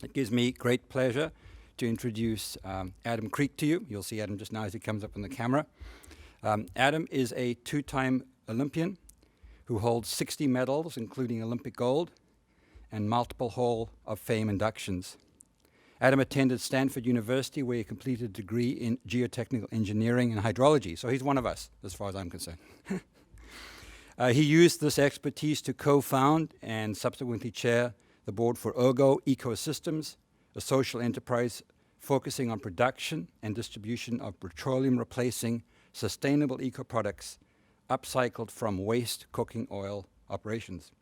It gives me great pleasure to introduce Adam Kreek to you. You'll see Adam just now as he comes up on the camera. Adam is a two-time Olympian who holds 60 medals, including Olympic gold, and multiple Hall of Fame inductions. Adam attended Stanford University, where he completed a degree in geotechnical engineering and hydrology. So he's one of us, as far as I'm concerned. He used this expertise to co-found and subsequently chair the board for Ergo Ecosystems, a social enterprise focusing on production and distribution of petroleum-replacing sustainable eco-products upcycled from waste cooking oil operations.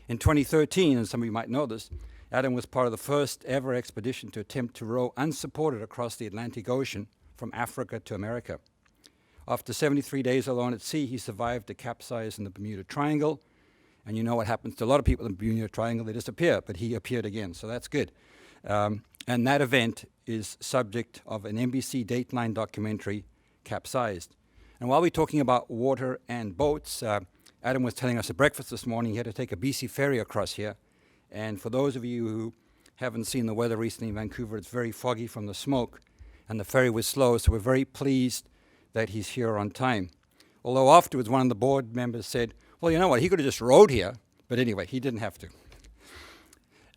In 2013, and some of you might know this, Adam was part of the first ever expedition to attempt to row unsupported across the Atlantic Ocean from Africa to America. After 73 days alone at sea, he survived a capsize in the Bermuda Triangle. And you know what happens to a lot of people in the Bermuda Triangle, they disappear, but he appeared again, so that's good. And that event is subject of an NBC Dateline documentary, Capsized. And while we're talking about water and boats, Adam was telling us at breakfast this morning he had to take a BC ferry across here. And for those of you who haven't seen the weather recently in Vancouver, it's very foggy from the smoke, and the ferry was slow, so we're very pleased that he's here on time. Although afterwards, one of the board members said, well, you know what, he could have just rowed here, but anyway, he didn't have to.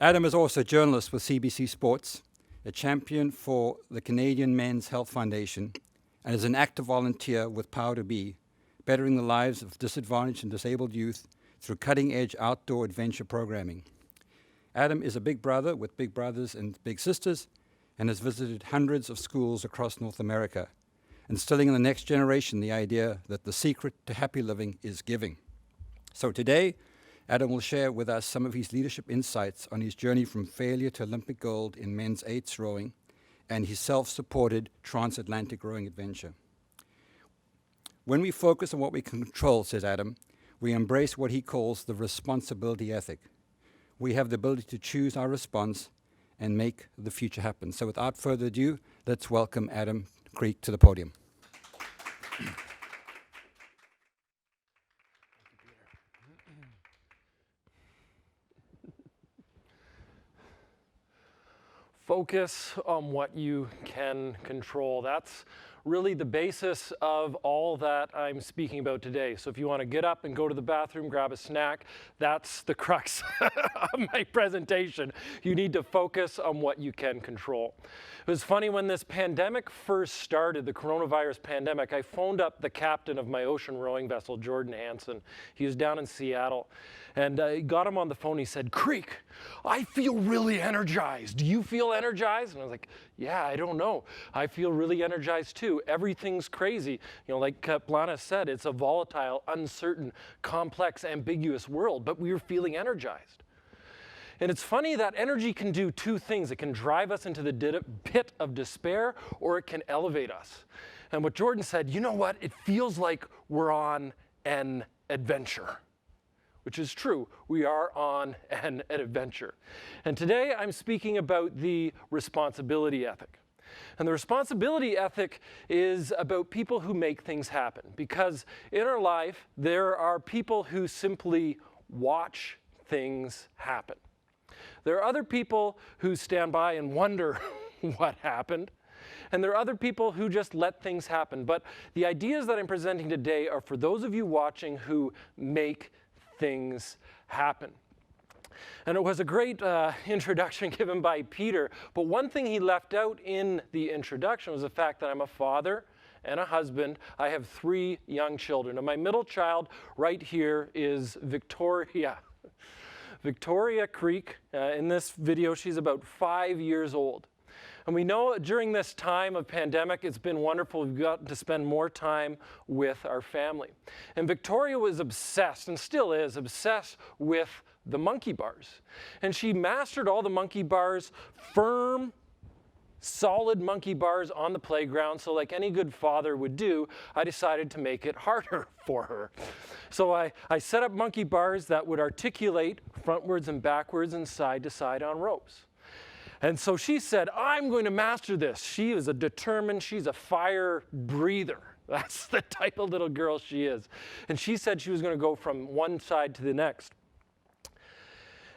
Adam is also a journalist with CBC Sports, a champion for the Canadian Men's Health Foundation, and is an active volunteer with Power to Be, bettering the lives of disadvantaged and disabled youth through cutting-edge outdoor adventure programming. Adam is a big brother with big brothers and big sisters, and has visited hundreds of schools across North America, instilling in the next generation the idea that the secret to happy living is giving. So today, Adam will share with us some of his leadership insights on his journey from failure to Olympic gold in men's eights rowing and his self-supported transatlantic rowing adventure. When we focus on what we can control, says Adam, we embrace what he calls the responsibility ethic. We have the ability to choose our response and make the future happen. So without further ado, let's welcome Adam Kreek to the podium. Focus on what you can control. That's really the basis of all that I'm speaking about today. So if you want to get up and go to the bathroom, grab a snack, that's the crux of my presentation. You need to focus on what you can control. It was funny when this pandemic first started, the coronavirus pandemic, I phoned up the captain of my ocean rowing vessel, Jordan Hansen. He was down in Seattle. And I got him on the phone. He said, Kreek, I feel really energized. Do you feel energized? And I was like, yeah, I don't know. I feel really energized too. Everything's crazy. You know, like Plana said, it's a volatile, uncertain, complex, ambiguous world, but we were feeling energized. And it's funny that energy can do two things. It can drive us into the pit of despair, or it can elevate us. And what Jordan said, you know what? It feels like we're on an adventure. Which is true. We are on an adventure. And today I'm speaking about the responsibility ethic. And the responsibility ethic is about people who make things happen. Because in our life, there are people who simply watch things happen. There are other people who stand by and wonder what happened. And there are other people who just let things happen. But the ideas that I'm presenting today are for those of you watching who make things happen. And it was a great introduction given by Peter, but one thing he left out in the introduction was the fact that I'm a father and a husband. I have 3 young children, and my middle child right here is Victoria. Victoria Kreek. In this video, she's about 5 years old. And we know during this time of pandemic, it's been wonderful. We've got to spend more time with our family. And Victoria was obsessed, and still is, obsessed with the monkey bars. And she mastered all the monkey bars, firm, solid monkey bars on the playground. So like any good father would do, I decided to make it harder for her. So I set up monkey bars that would articulate frontwards and backwards and side to side on ropes. And so she said, I'm going to master this. She is she's a fire breather. That's the type of little girl she is. And she said she was going to go from one side to the next.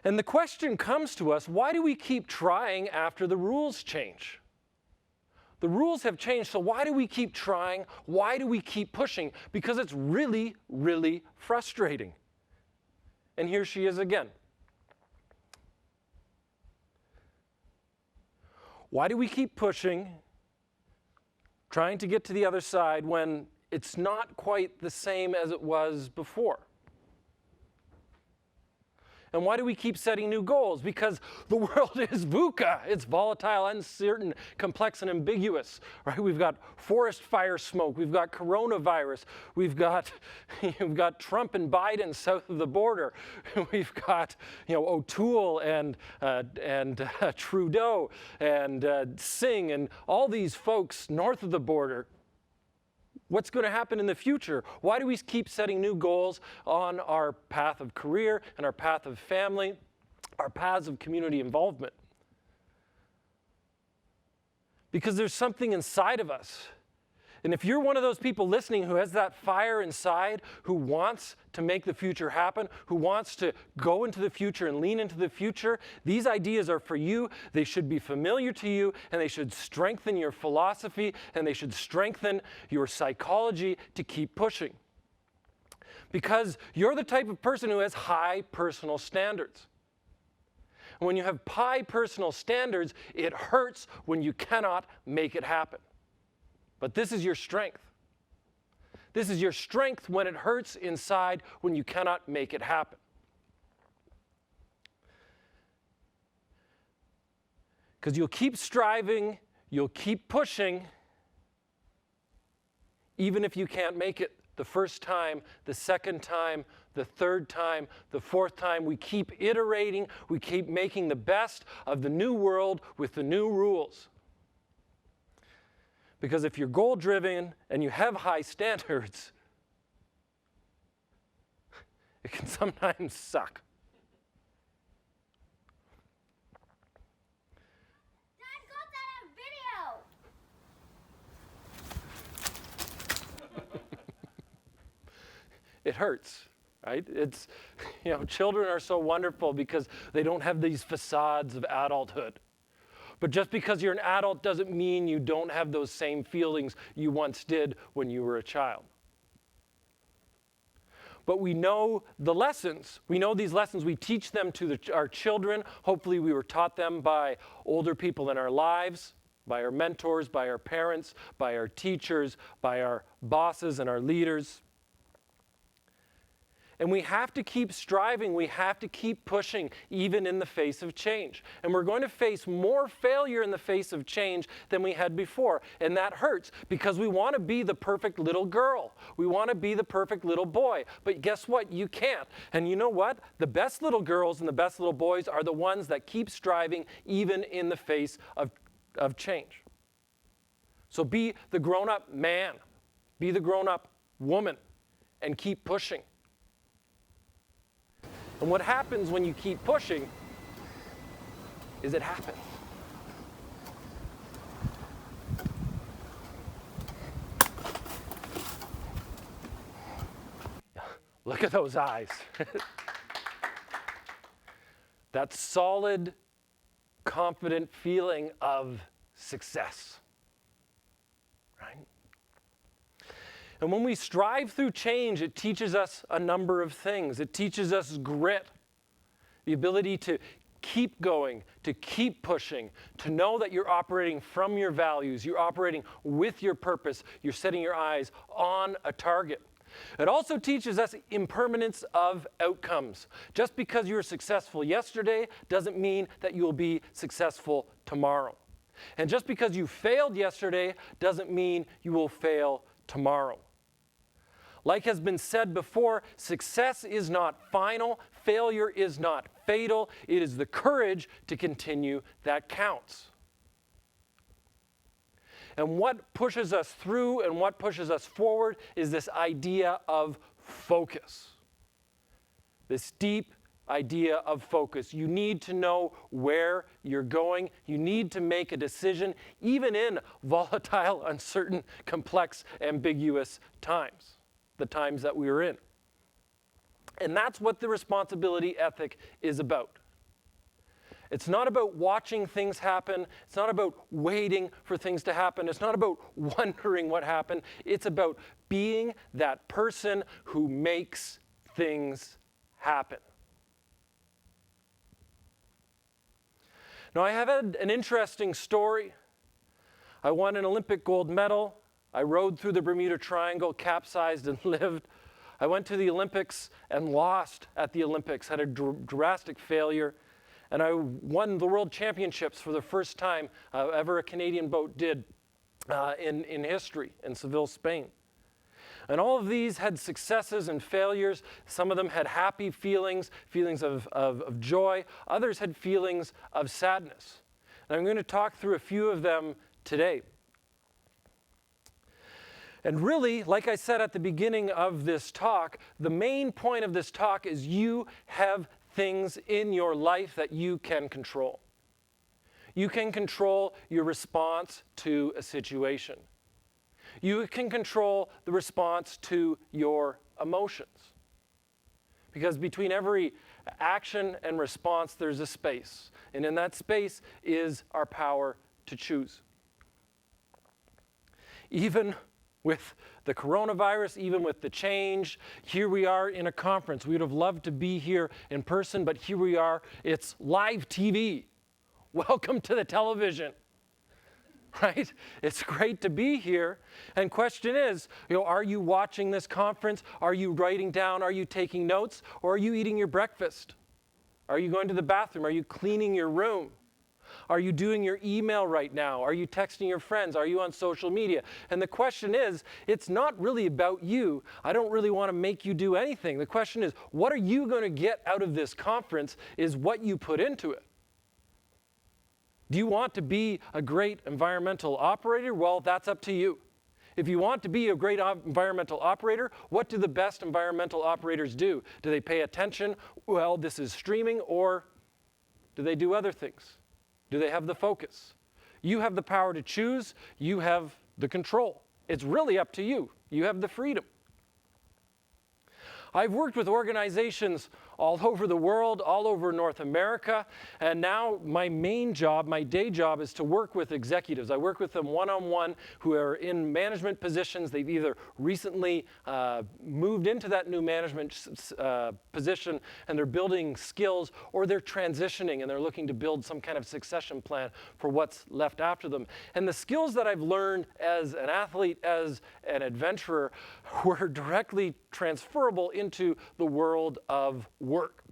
And the question comes to us, why do we keep trying after the rules change? The rules have changed, so why do we keep trying? Why do we keep pushing? Because it's really, really frustrating. And here she is again. Why do we keep pushing, trying to get to the other side when it's not quite the same as it was before? And why do we keep setting new goals? Because the world is VUCA. It's volatile, uncertain, complex, and ambiguous. Right? We've got forest fire smoke. We've got coronavirus. We've got Trump and Biden south of the border. We've got O'Toole and Trudeau and Singh and all these folks north of the border. What's going to happen in the future? Why do we keep setting new goals on our path of career and our path of family, our paths of community involvement? Because there's something inside of us. And if you're one of those people listening who has that fire inside, who wants to make the future happen, who wants to go into the future and lean into the future, these ideas are for you. They should be familiar to you, and they should strengthen your philosophy, and they should strengthen your psychology to keep pushing. Because you're the type of person who has high personal standards. And when you have high personal standards, it hurts when you cannot make it happen. But this is your strength. This is your strength when it hurts inside, when you cannot make it happen. Because you'll keep striving, you'll keep pushing, even if you can't make it the first time, the second time, the third time, the fourth time. We keep iterating, we keep making the best of the new world with the new rules. Because if you're goal-driven and you have high standards, it can sometimes suck. Dad got that on video! It hurts, right? It's, children are so wonderful because they don't have these facades of adulthood. But just because you're an adult doesn't mean you don't have those same feelings you once did when you were a child. But we know the lessons. We know these lessons. We teach them to our children. Hopefully we were taught them by older people in our lives, by our mentors, by our parents, by our teachers, by our bosses and our leaders. And we have to keep striving, we have to keep pushing, even in the face of change. And we're going to face more failure in the face of change than we had before. And that hurts, because we want to be the perfect little girl. We want to be the perfect little boy. But guess what? You can't. And you know what? The best little girls and the best little boys are the ones that keep striving, even in the face of change. So be the grown-up man, be the grown-up woman, and keep pushing. And what happens when you keep pushing is it happens. Look at those eyes. That solid, confident feeling of success. Right? And when we strive through change, it teaches us a number of things. It teaches us grit, the ability to keep going, to keep pushing, to know that you're operating from your values, you're operating with your purpose, you're setting your eyes on a target. It also teaches us impermanence of outcomes. Just because you were successful yesterday doesn't mean that you'll be successful tomorrow. And just because you failed yesterday doesn't mean you will fail tomorrow. Like has been said before, success is not final, failure is not fatal. It is the courage to continue that counts. And what pushes us through and what pushes us forward is this idea of focus. This deep idea of focus. You need to know where you're going. You need to make a decision, even in volatile, uncertain, complex, ambiguous times. The times that we are in. And that's what the responsibility ethic is about. It's not about watching things happen. It's not about waiting for things to happen. It's not about wondering what happened. It's about being that person who makes things happen. Now, I have had an interesting story. I won an Olympic gold medal. I rode through the Bermuda Triangle, capsized and lived. I went to the Olympics and lost at the Olympics, had a drastic failure. And I won the World Championships for the first time ever a Canadian boat did in history in Seville, Spain. And all of these had successes and failures. Some of them had happy feelings, feelings of joy. Others had feelings of sadness. And I'm going to talk through a few of them today. And really, like I said at the beginning of this talk, the main point of this talk is you have things in your life that you can control. You can control your response to a situation. You can control the response to your emotions. Because between every action and response, there's a space. And in that space is our power to choose. Even with the coronavirus, even with the change, here we are in a conference. We would have loved to be here in person, but here we are. It's live TV. Welcome to the television. Right? It's great to be here. And question is, are you watching this conference? Are you writing down? Are you taking notes? Or are you eating your breakfast? Are you going to the bathroom? Are you cleaning your room? Are you doing your email right now? Are you texting your friends? Are you on social media? And the question is, it's not really about you. I don't really want to make you do anything. The question is, what are you going to get out of this conference is what you put into it. Do you want to be a great environmental operator? Well, that's up to you. If you want to be a great environmental operator, what do the best environmental operators do? Do they pay attention? Well, this is streaming, or do they do other things? Do they have the focus? You have the power to choose. You have the control. It's really up to you. You have the freedom. I've worked with organizations all over the world, all over North America, and now my main job, my day job, is to work with executives. I work with them one-on-one who are in management positions. They've either recently moved into that new management position and they're building skills, or they're transitioning and they're looking to build some kind of succession plan for what's left after them. And the skills that I've learned as an athlete, as an adventurer, were directly transferable into the world of work.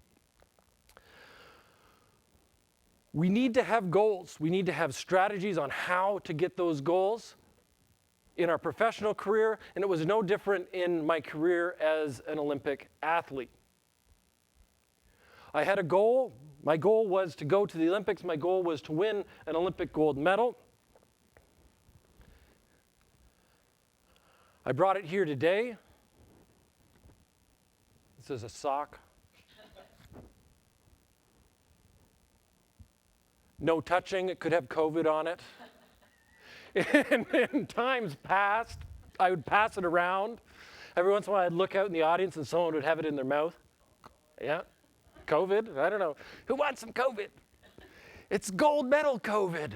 We need to have goals. We need to have strategies on how to get those goals in our professional career, and it was no different in my career as an Olympic athlete. I had a goal. My goal was to go to the Olympics. My goal was to win an Olympic gold medal. I brought it here today. This is a sock. No touching, it could have COVID on it. In times past, I would pass it around. Every once in a while I'd look out in the audience and someone would have it in their mouth. Yeah, COVID, I don't know. Who wants some COVID? It's gold medal COVID.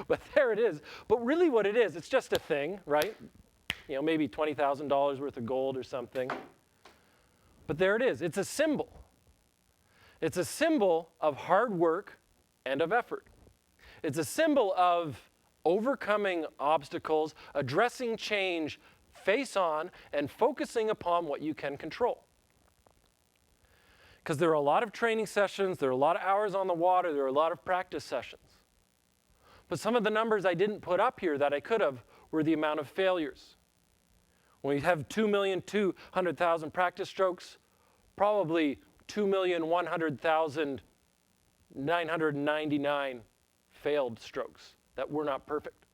But there it is. But really what it is, it's just a thing, right? Maybe $20,000 worth of gold or something. But there it is. It's a symbol. It's a symbol of hard work and of effort. It's a symbol of overcoming obstacles, addressing change face on, and focusing upon what you can control. Because there are a lot of training sessions, there are a lot of hours on the water, there are a lot of practice sessions. But some of the numbers I didn't put up here that I could have were the amount of failures. When you have 2,200,000 practice strokes, probably 2,100,999 failed strokes that were not perfect.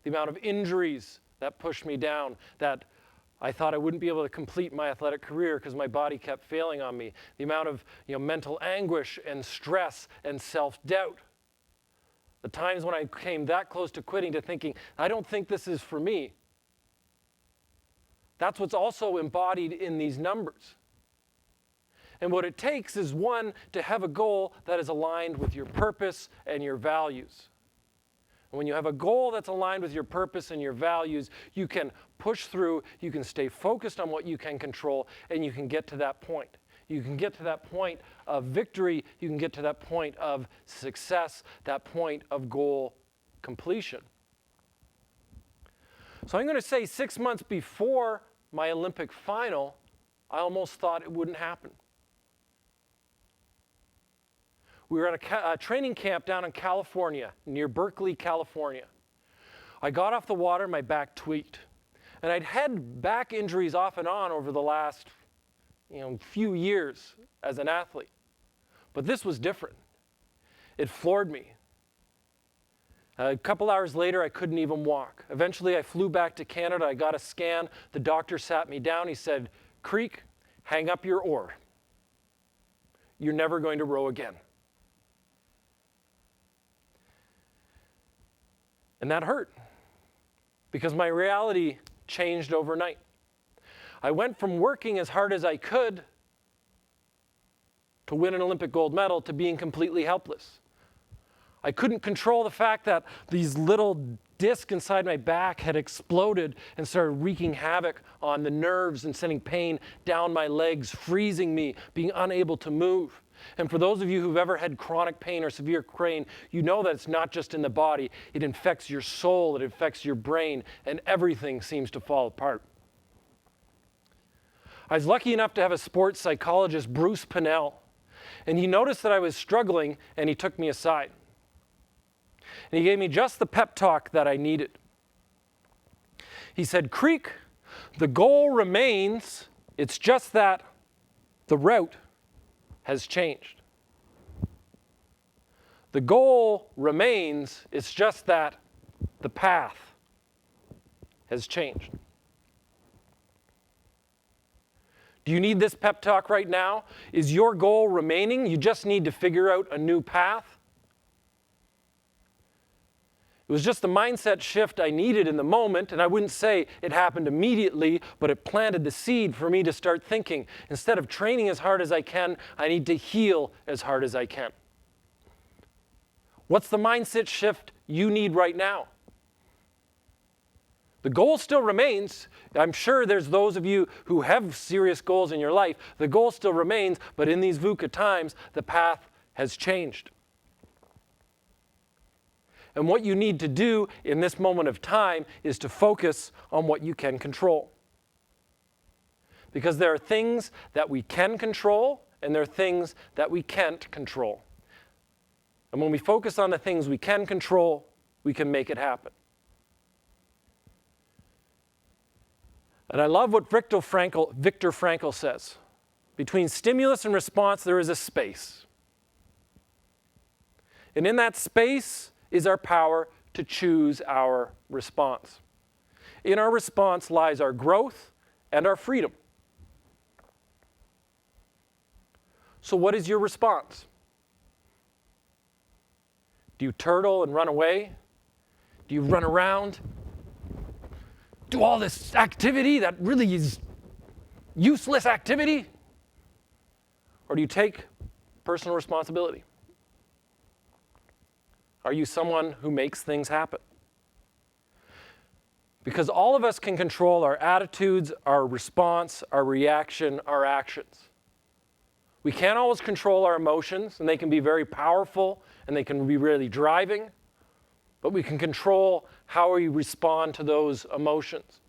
The amount of injuries that pushed me down, that I thought I wouldn't be able to complete my athletic career because my body kept failing on me. The amount of mental anguish and stress and self-doubt. The times when I came that close to quitting, to thinking, I don't think this is for me. That's what's also embodied in these numbers. And what it takes is, one, to have a goal that is aligned with your purpose and your values. And when you have a goal that's aligned with your purpose and your values, you can push through, you can stay focused on what you can control, and you can get to that point. You can get to that point of victory, you can get to that point of success, that point of goal completion. So I'm going to say 6 months before my Olympic final, I almost thought it wouldn't happen. We were at a training camp down in California, near Berkeley, California. I got off the water, my back tweaked. And I'd had back injuries off and on over the last few years as an athlete. But this was different. It floored me. A couple hours later, I couldn't even walk. Eventually, I flew back to Canada. I got a scan. The doctor sat me down. He said, "Kreek, hang up your oar. You're never going to row again." And that hurt, because my reality changed overnight. I went from working as hard as I could to win an Olympic gold medal to being completely helpless. I couldn't control the fact that these little discs inside my back had exploded and started wreaking havoc on the nerves and sending pain down my legs, freezing me, being unable to move. And for those of you who've ever had chronic pain or severe pain, you know that it's not just in the body. It infects your soul, it infects your brain, and everything seems to fall apart. I was lucky enough to have a sports psychologist, Bruce Pinnell, and he noticed that I was struggling, and he took me aside. And he gave me just the pep talk that I needed. He said, "Kreek, the goal remains, it's just that the route has changed. The goal remains, it's just that the path has changed." Do you need this pep talk right now? Is your goal remaining? You just need to figure out a new path? It was just the mindset shift I needed in the moment, and I wouldn't say it happened immediately, but it planted the seed for me to start thinking, instead of training as hard as I can, I need to heal as hard as I can. What's the mindset shift you need right now? The goal still remains. I'm sure there's those of you who have serious goals in your life. The goal still remains, but in these VUCA times, the path has changed. And what you need to do in this moment of time is to focus on what you can control. Because there are things that we can control, and there are things that we can't control. And when we focus on the things we can control, we can make it happen. And I love what Viktor Frankl says. Between stimulus and response, there is a space. And in that space is our power to choose our response. In our response lies our growth and our freedom. So what is your response? Do you turtle and run away? Do you run around? Do all this activity that really is useless activity? Or do you take personal responsibility? Are you someone who makes things happen? Because all of us can control our attitudes, our response, our reaction, our actions. We can't always control our emotions, and they can be very powerful, and they can be really driving, but we can control how we respond to those emotions.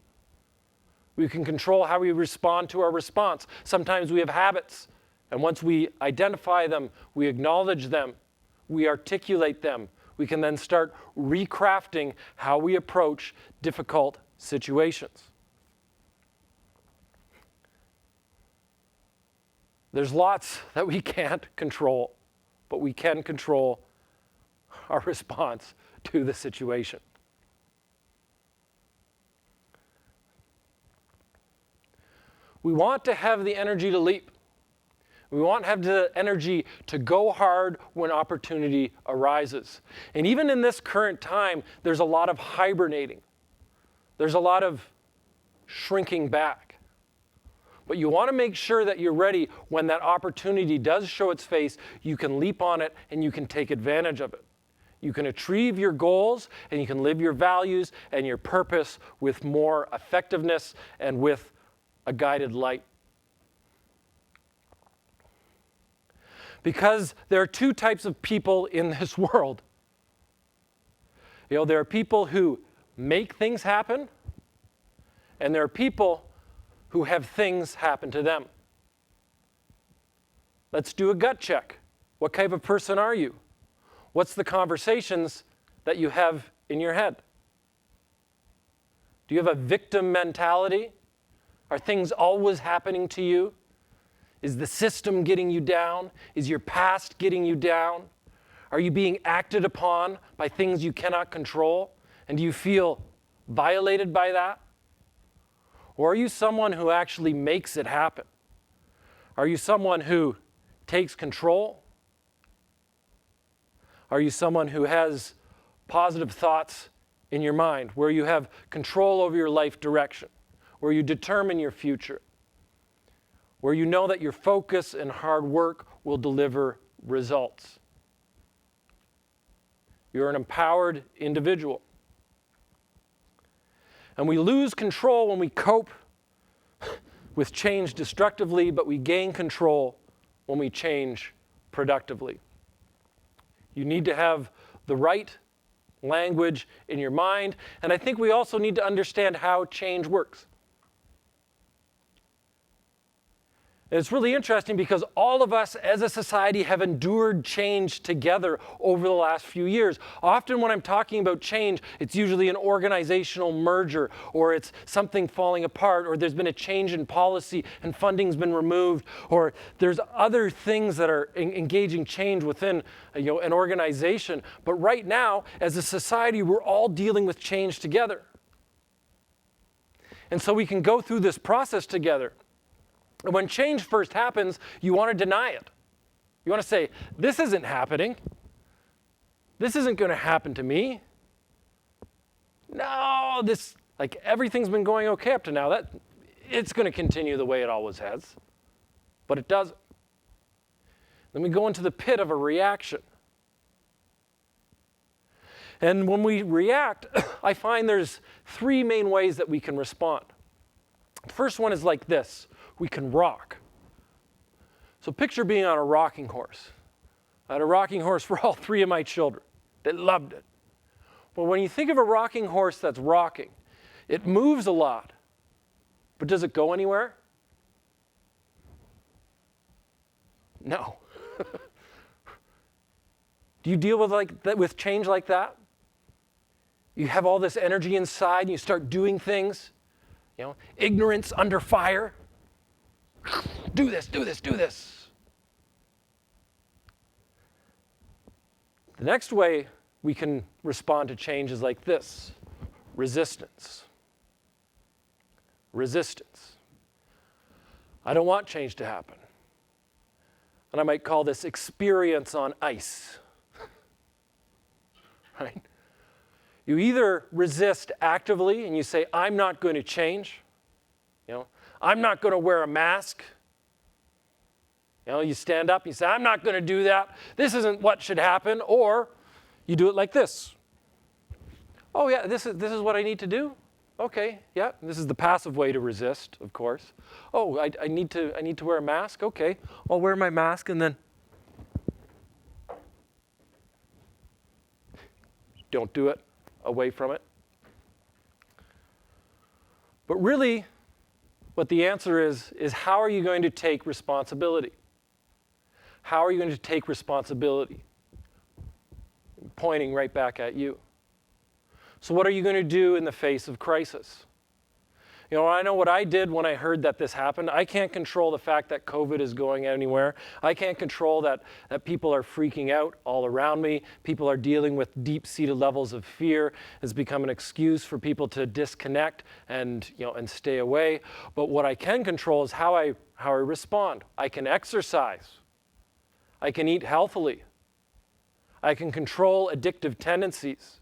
We can control how we respond to our response. Sometimes we have habits, and once we identify them, we acknowledge them, we articulate them, we can then start recrafting how we approach difficult situations. There's lots that we can't control, but we can control our response to the situation. We want to have the energy to leap. We want to have the energy to go hard when opportunity arises. And even in this current time, there's a lot of hibernating. There's a lot of shrinking back. But you want to make sure that you're ready when that opportunity does show its face, you can leap on it and you can take advantage of it. You can achieve your goals and you can live your values and your purpose with more effectiveness and with a guided light. Because there are two types of people in this world. There are people who make things happen, and there are people who have things happen to them. Let's do a gut check. What type of person are you? What's the conversations that you have in your head? Do you have a victim mentality? Are things always happening to you? Is the system getting you down? Is your past getting you down? Are you being acted upon by things you cannot control? And do you feel violated by that? Or are you someone who actually makes it happen? Are you someone who takes control? Are you someone who has positive thoughts in your mind, where you have control over your life direction, where you determine your future, where you know that your focus and hard work will deliver results? You're an empowered individual. And we lose control when we cope with change destructively, but we gain control when we change productively. You need to have the right language in your mind, and I think we also need to understand how change works. It's really interesting because all of us as a society have endured change together over the last few years. Often when I'm talking about change, it's usually an organizational merger, or it's something falling apart, or there's been a change in policy and funding's been removed, or there's other things that are engaging change within an organization. But right now, as a society, we're all dealing with change together. And so we can go through this process together. When change first happens, you want to deny it. You want to say, this isn't happening. This isn't going to happen to me. No, everything's been going okay up to now. It's going to continue the way it always has. But it doesn't. Then we go into the pit of a reaction. And when we react, I find there's three main ways that we can respond. The first one is like this. We can rock. So picture being on a rocking horse. I had a rocking horse for all three of my children. They loved it. But when you think of a rocking horse that's rocking, it moves a lot. But does it go anywhere? No. Do you deal with change like that? You have all this energy inside and you start doing things. Ignorance under fire. Do this, do this, do this. The next way we can respond to change is like this. Resistance. Resistance. I don't want change to happen. And I might call this experience on ice. Right? You either resist actively and you say, I'm not going to change. I'm not going to wear a mask. You stand up, you say, I'm not going to do that. This isn't what should happen. Or you do it like this. Oh yeah, this is what I need to do? Okay, yeah. This is the passive way to resist, of course. Oh, I need to wear a mask? Okay, I'll wear my mask and then don't do it, away from it. But really, what the answer is how are you going to take responsibility? How are you going to take responsibility? Pointing right back at you. So what are you going to do in the face of crisis? I know what I did when I heard that this happened. I can't control the fact that COVID is going anywhere. I can't control that people are freaking out all around me. People are dealing with deep-seated levels of fear. It's become an excuse for people to disconnect and stay away. But what I can control is how I respond. I can exercise. I can eat healthily. I can control addictive tendencies.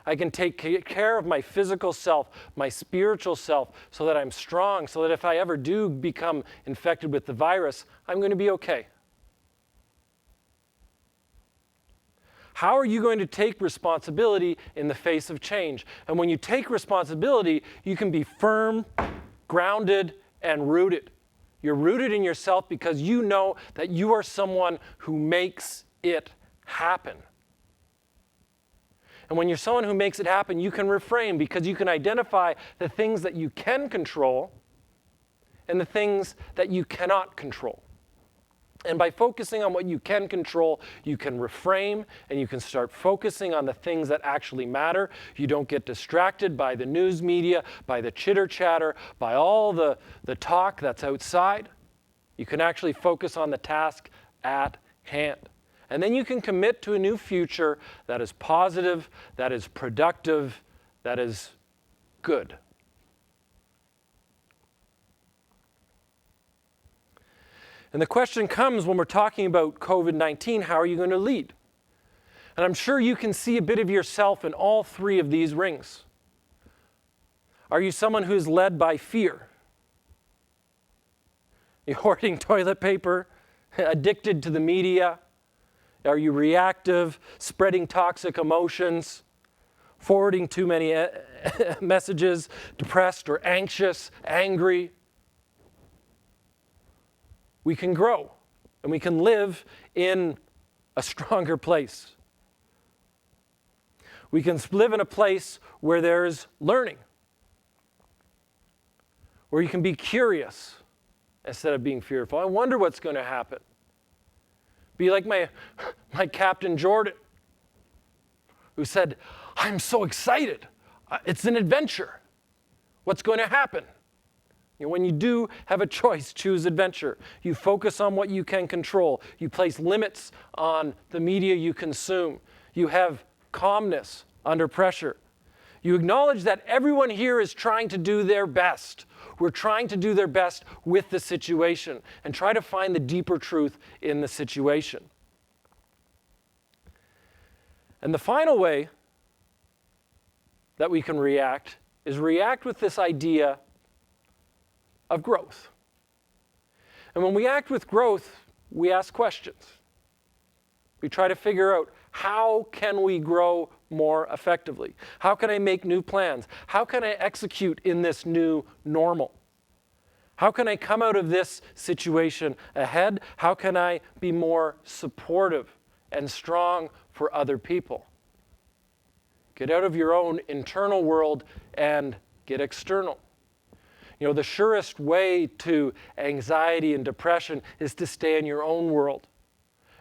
I can take care of my physical self, my spiritual self, so that I'm strong, so that if I ever do become infected with the virus, I'm going to be okay. How are you going to take responsibility in the face of change? And when you take responsibility, you can be firm, grounded, and rooted. You're rooted in yourself because you know that you are someone who makes it happen. And when you're someone who makes it happen, you can reframe because you can identify the things that you can control and the things that you cannot control. And by focusing on what you can control, you can reframe and you can start focusing on the things that actually matter. You don't get distracted by the news media, by the chitter chatter, by all the talk that's outside. You can actually focus on the task at hand. And then you can commit to a new future that is positive, that is productive, that is good. And the question comes when we're talking about COVID-19, how are you going to lead? And I'm sure you can see a bit of yourself in all three of these rings. Are you someone who's led by fear? You're hoarding toilet paper, addicted to the media? Are you reactive, spreading toxic emotions, forwarding too many messages, depressed or anxious, angry? We can grow and we can live in a stronger place. We can live in a place where there's learning, where you can be curious instead of being fearful. I wonder what's going to happen. Be like my Captain Jordan, who said, I'm so excited. It's an adventure. What's going to happen? When you do have a choice, choose adventure. You focus on what you can control. You place limits on the media you consume. You have calmness under pressure. You acknowledge that everyone here is trying to do their best. We're trying to do their best with the situation and try to find the deeper truth in the situation. And the final way that we can react is react with this idea of growth. And when we act with growth, we ask questions. We try to figure out, how can we grow more effectively? How can I make new plans? How can I execute in this new normal? How can I come out of this situation ahead? How can I be more supportive and strong for other people? Get out of your own internal world and get external. The surest way to anxiety and depression is to stay in your own world.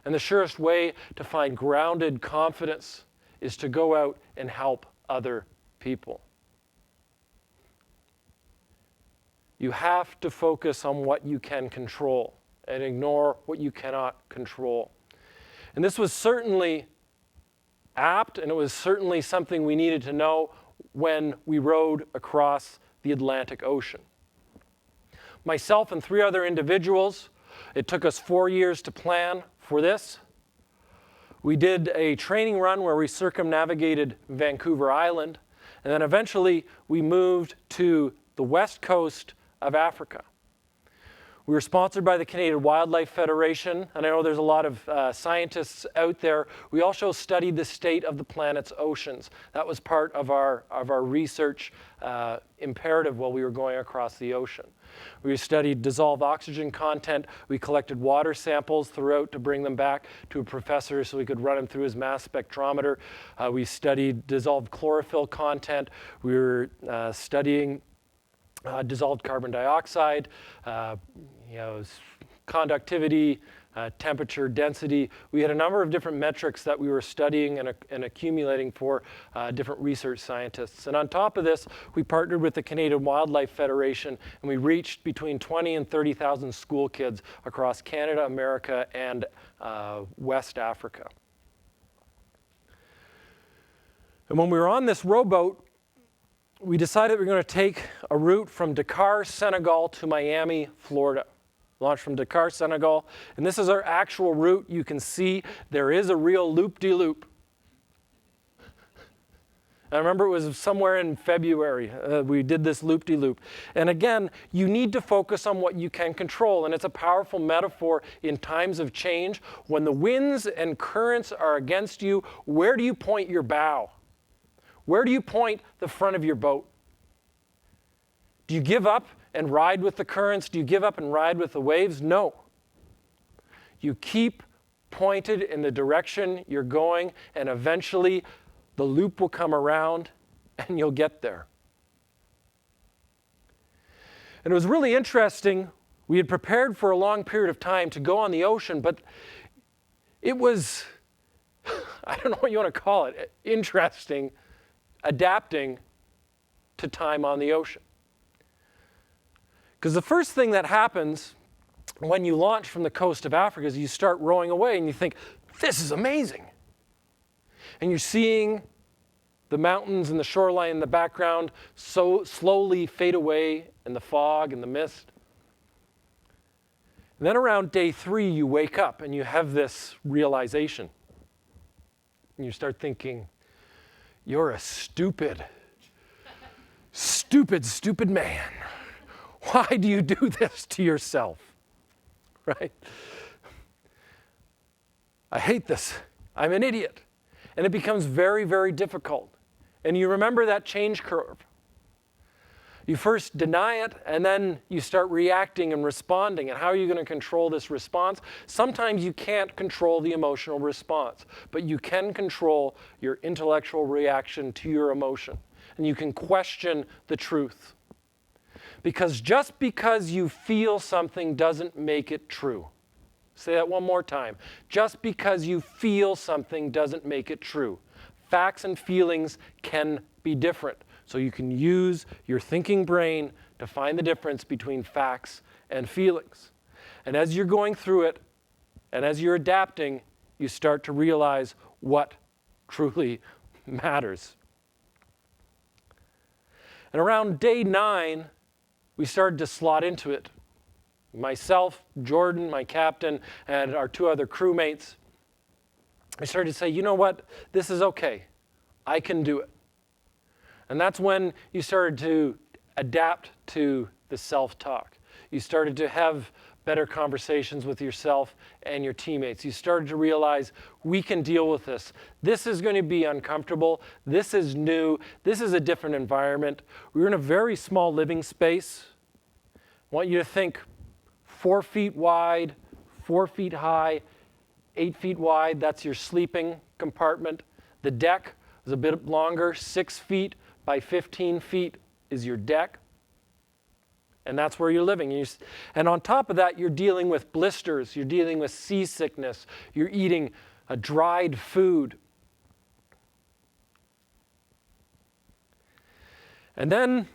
And the surest way to find grounded confidence is to go out and help other people. You have to focus on what you can control and ignore what you cannot control. And this was certainly apt, and it was certainly something we needed to know when we rowed across the Atlantic Ocean. Myself and 3 other individuals, it took us 4 years to plan for this. We did a training run where we circumnavigated Vancouver Island, and then eventually we moved to the west coast of Africa. We were sponsored by the Canadian Wildlife Federation, and I know there's a lot of scientists out there. We also studied the state of the planet's oceans. That was part of our research imperative while we were going across the ocean. We studied dissolved oxygen content. We collected water samples throughout to bring them back to a professor so we could run him through his mass spectrometer. We studied dissolved chlorophyll content. We were studying dissolved carbon dioxide, conductivity, temperature, density. We had a number of different metrics that we were studying and accumulating for different research scientists. And on top of this, we partnered with the Canadian Wildlife Federation, and we reached between 20 and 30,000 school kids across Canada, America, and West Africa. And when we were on this rowboat, we decided we were going to take a route from Dakar, Senegal to Miami, Florida. Launched from Dakar, Senegal. And this is our actual route. You can see there is a real loop-de-loop. I remember it was somewhere in February. We did this loop-de-loop. And again, you need to focus on what you can control. And it's a powerful metaphor in times of change. When the winds and currents are against you, where do you point your bow? Where do you point the front of your boat? Do you give up and ride with the currents? Do you give up and ride with the waves? No. You keep pointed in the direction you're going, and eventually the loop will come around and you'll get there. And it was really interesting. We had prepared for a long period of time to go on the ocean, but it was, I don't know what you want to call it, interesting, adapting to time on the ocean. Because the first thing that happens when you launch from the coast of Africa is you start rowing away and you think, this is amazing. And you're seeing the mountains and the shoreline in the background so slowly fade away in the fog and the mist. And then around day 3, you wake up and you have this realization. And you start thinking, you're a stupid man. Why do you do this to yourself? Right? I hate this. I'm an idiot. And it becomes very, very difficult. And you remember that change curve. You first deny it, and then you start reacting and responding. And how are you going to control this response? Sometimes you can't control the emotional response, but you can control your intellectual reaction to your emotion. And you can question the truth. Because just because you feel something doesn't make it true. Say that one more time. Just because you feel something doesn't make it true. Facts and feelings can be different. So you can use your thinking brain to find the difference between facts and feelings. And as you're going through it, and as you're adapting, you start to realize what truly matters. And around day 9, we started to slot into it. Myself, Jordan, my captain, and our 2 other crewmates, I started to say, you know what? This is okay. I can do it. And that's when you started to adapt to the self-talk. You started to have better conversations with yourself and your teammates. You started to realize, we can deal with this. This is going to be uncomfortable. This is new. This is a different environment. We were in a very small living space. I want you to think 4 feet wide, 4 feet high, 8 feet wide. That's your sleeping compartment. The deck is a bit longer, 6 feet by 15 feet is your deck. And that's where you're living. And on top of that, you're dealing with blisters. You're dealing with seasickness. You're eating a dried food. And then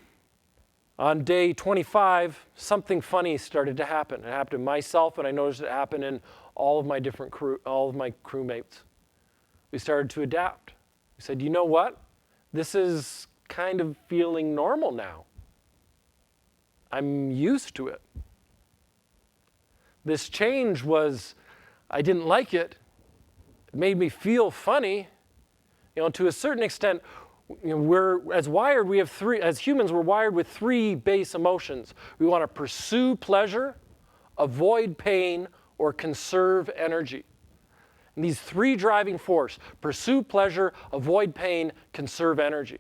on day 25, something funny started to happen. It happened to myself, and I noticed it happened in all of my crewmates. We started to adapt. We said, you know what? This is kind of feeling normal now. I'm used to it. This change I didn't like it. It made me feel funny. To a certain extent, as humans, we're wired with 3 base emotions. We want to pursue pleasure, avoid pain, or conserve energy. And these 3 driving forces: pursue pleasure, avoid pain, conserve energy.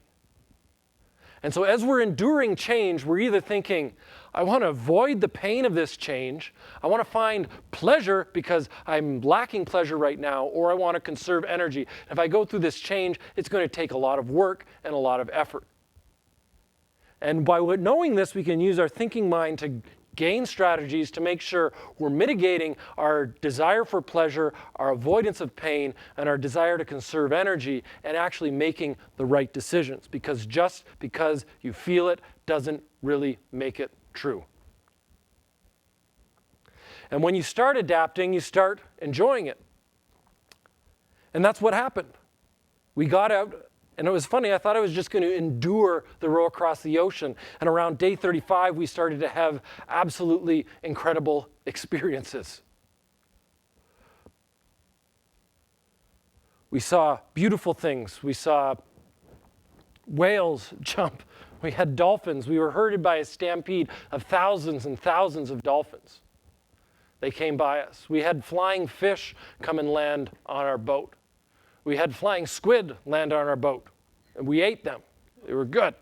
And so as we're enduring change, we're either thinking, I want to avoid the pain of this change, I want to find pleasure because I'm lacking pleasure right now, or I want to conserve energy. If I go through this change, it's going to take a lot of work and a lot of effort. And by knowing this, we can use our thinking mind to gain strategies to make sure we're mitigating our desire for pleasure, our avoidance of pain, and our desire to conserve energy, and actually making the right decisions. Because just because you feel it doesn't really make it true. And when you start adapting, you start enjoying it. And that's what happened. We got out. And it was funny, I thought I was just going to endure the row across the ocean. And around day 35, we started to have absolutely incredible experiences. We saw beautiful things. We saw whales jump. We had dolphins. We were herded by a stampede of thousands and thousands of dolphins. They came by us. We had flying fish come and land on our boat. We had flying squid land on our boat. And we ate them. They were good.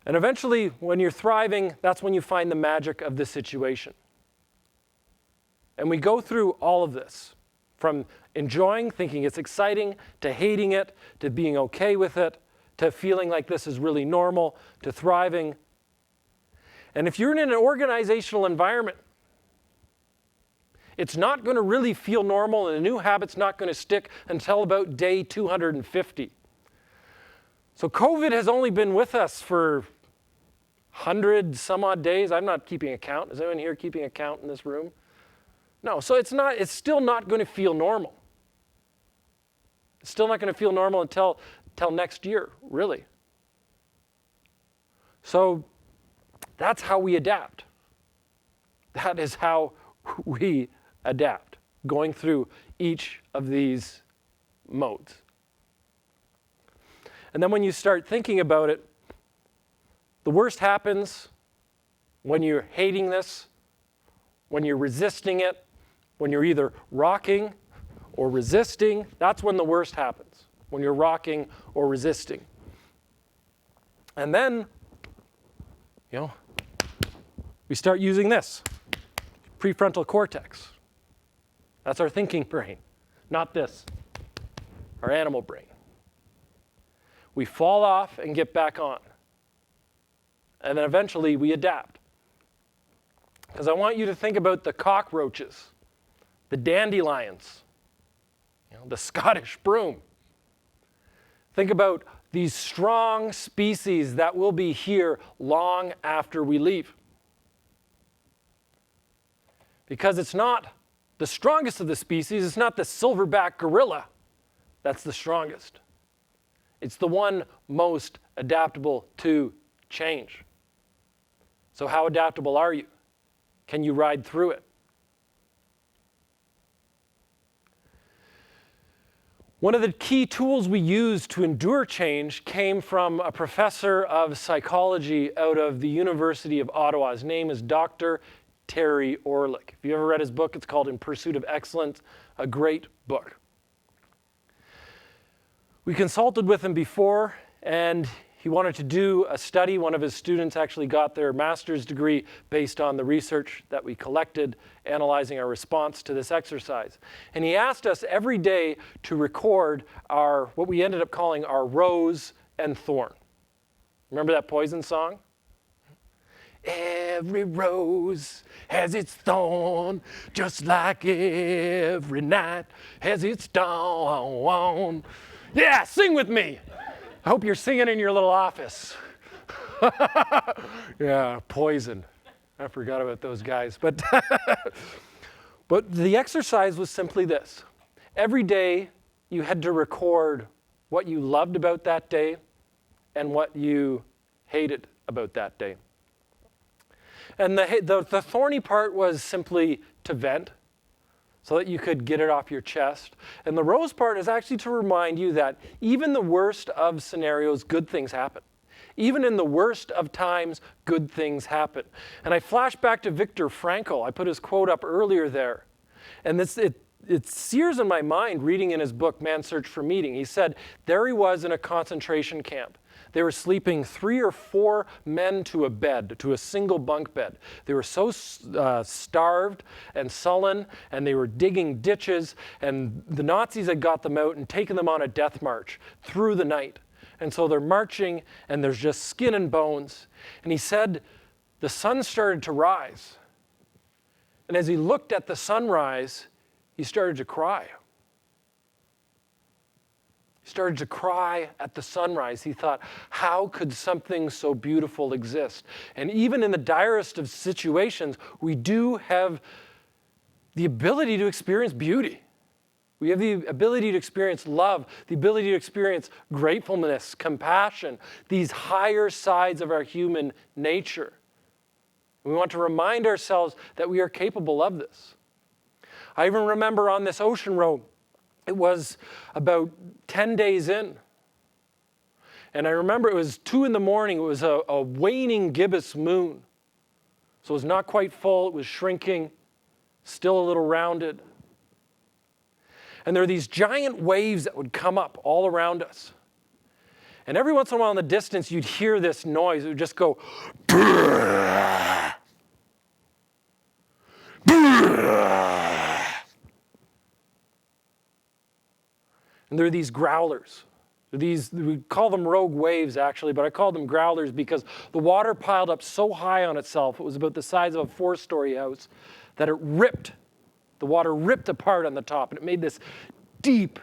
And eventually, when you're thriving, that's when you find the magic of the situation. And we go through all of this, from enjoying, thinking it's exciting, to hating it, to being okay with it, to feeling like this is really normal, to thriving. And if you're in an organizational environment, it's not going to really feel normal, and a new habit's not going to stick until about day 250. So COVID has only been with us for 100 some odd days. I'm not keeping a count. Is anyone here keeping a count in this room? No, so it's still not going to feel normal. It's still not going to feel normal until next year, really. So that's how we adapt. That is how we adapt, going through each of these modes. And then when you start thinking about it, the worst happens when you're hating this, when you're resisting it, when you're either rocking or resisting. That's when the worst happens, when you're rocking or resisting. And then, we start using this, prefrontal cortex. That's our thinking brain, not this, our animal brain. We fall off and get back on. And then eventually we adapt. Because I want you to think about the cockroaches, the dandelions, the Scottish broom. Think about these strong species that will be here long after we leave. Because it's not the strongest of the species, it's not the silverback gorilla that's the strongest. It's the one most adaptable to change. So how adaptable are you? Can you ride through it? One of the key tools we use to endure change came from a professor of psychology out of the University of Ottawa. His name is Dr. Terry Orlick. If you ever read his book, it's called In Pursuit of Excellence, a great book. We consulted with him before, and he wanted to do a study. One of his students actually got their master's degree based on the research that we collected, analyzing our response to this exercise. And he asked us every day to record what we ended up calling our rose and thorn. Remember that Poison song? Every rose has its thorn, just like every night has its dawn. Yeah, sing with me. I hope you're singing in your little office. Yeah, Poison. I forgot about those guys. But the exercise was simply this. Every day you had to record what you loved about that day and what you hated about that day. And the thorny part was simply to vent, so that you could get it off your chest. And the rose part is actually to remind you that even the worst of scenarios, good things happen. Even in the worst of times, good things happen. And I flash back to Viktor Frankl. I put his quote up earlier there. And it sears in my mind reading in his book, Man's Search for Meaning. He said, there he was in a concentration camp. They were sleeping 3 or 4 men to a bed, to a single bunk bed. They were so starved and sullen, and they were digging ditches, and the Nazis had got them out and taken them on a death march through the night. And so they're marching, and there's just skin and bones. And he said the sun started to rise. And as he looked at the sunrise, he started to cry. He started to cry at the sunrise. He thought, how could something so beautiful exist? And even in the direst of situations, we do have the ability to experience beauty. We have the ability to experience love, the ability to experience gratefulness, compassion, these higher sides of our human nature. We want to remind ourselves that we are capable of this. I even remember on this ocean road, It was about 10 days in. And I remember it was 2 in the morning. It was a waning gibbous moon. So it was not quite full. It was shrinking, still a little rounded. And there were these giant waves that would come up all around us. And every once in a while in the distance, you'd hear this noise. It would just go, and there are these growlers. We call them rogue waves, actually, but I call them growlers because the water piled up so high on itself, it was about the size of a 4-story house, that the water ripped apart on the top, and it made this deep,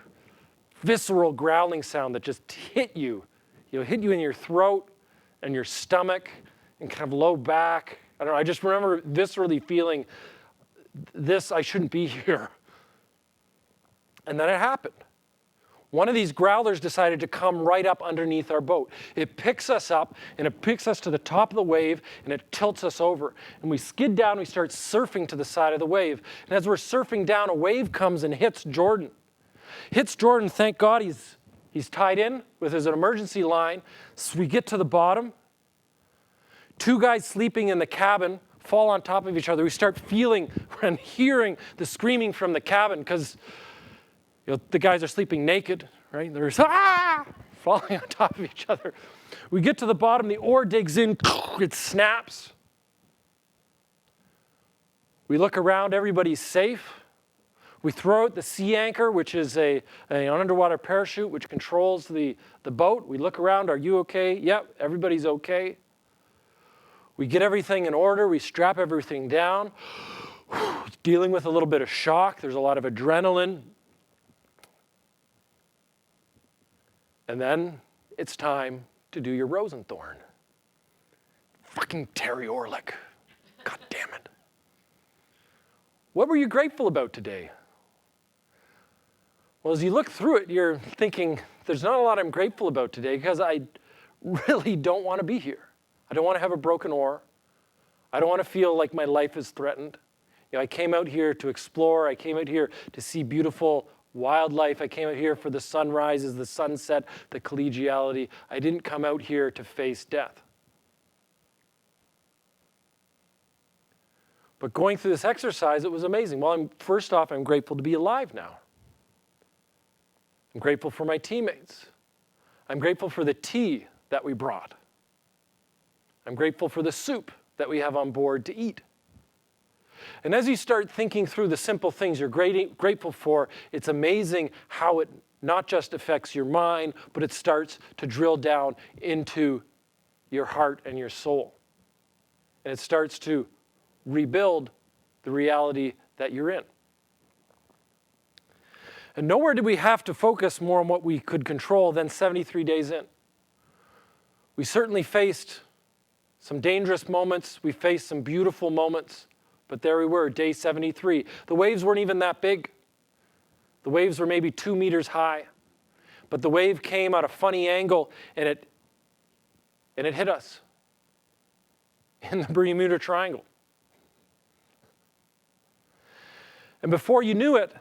visceral growling sound that just hit you. Hit you in your throat and your stomach and kind of low back. I don't know, I just remember viscerally feeling this, I shouldn't be here. And then it happened. One of these growlers decided to come right up underneath our boat. It picks us up, and it picks us to the top of the wave, and it tilts us over. And we skid down, we start surfing to the side of the wave. And as we're surfing down, a wave comes and hits Jordan. Hits Jordan, thank God he's tied in with his emergency line. So we get to the bottom. 2 guys sleeping in the cabin fall on top of each other. We start feeling and hearing the screaming from the cabin because the guys are sleeping naked, right? They're falling on top of each other. We get to the bottom, the oar digs in, it snaps. We look around, everybody's safe. We throw out the sea anchor, which is an underwater parachute which controls the boat. We look around, are you okay? Yep, everybody's okay. We get everything in order, we strap everything down. Dealing with a little bit of shock, there's a lot of adrenaline. And then it's time to do your Rosenthorn. Fucking Terry Orlick. God damn it. What were you grateful about today? Well, as you look through it, you're thinking, there's not a lot I'm grateful about today because I really don't want to be here. I don't want to have a broken oar. I don't want to feel like my life is threatened. I came out here to explore. I came out here to see beautiful wildlife. I came out here for the sunrises, the sunset, the collegiality. I didn't come out here to face death. But going through this exercise, it was amazing. Well, first off, I'm grateful to be alive now. I'm grateful for my teammates. I'm grateful for the tea that we brought. I'm grateful for the soup that we have on board to eat. And as you start thinking through the simple things you're grateful for, it's amazing how it not just affects your mind, but it starts to drill down into your heart and your soul. And it starts to rebuild the reality that you're in. And nowhere did we have to focus more on what we could control than 73 days in. We certainly faced some dangerous moments. We faced some beautiful moments. But there we were, day 73. The waves weren't even that big. The waves were maybe 2 meters high. But the wave came at a funny angle, and it hit us in the Bermuda Triangle. And before you knew it,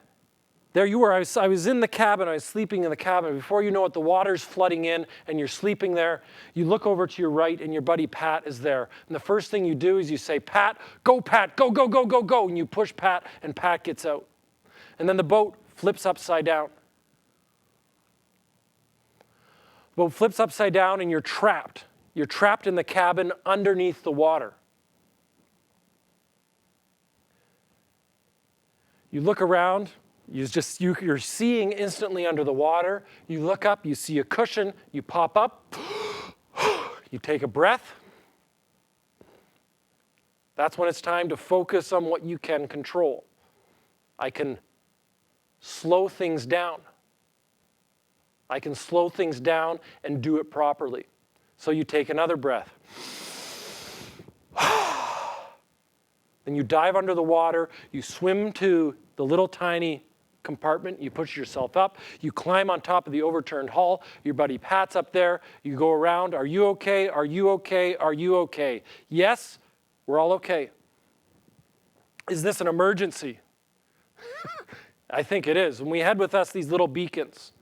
there you were. I was in the cabin. I was sleeping in the cabin. Before you know it, the water's flooding in, and you're sleeping there. You look over to your right, and your buddy Pat is there. And the first thing you do is you say, Pat, go, go, go, go, go, go. And you push Pat, and Pat gets out. And then the boat flips upside down. The boat flips upside down, and you're trapped. You're trapped in the cabin underneath the water. You look around. You're seeing instantly under the water. You look up, you see a cushion, you pop up, you take a breath. That's when it's time to focus on what you can control. I can slow things down. I can slow things down and do it properly. So you take another breath. Then you dive under the water, you swim to the little tiny compartment, you push yourself up, you climb on top of the overturned hull, your buddy Pat's up there, you go around, are you okay, are you okay, are you okay? Yes, we're all okay. Is this an emergency? I think it is. And we had with us these little beacons.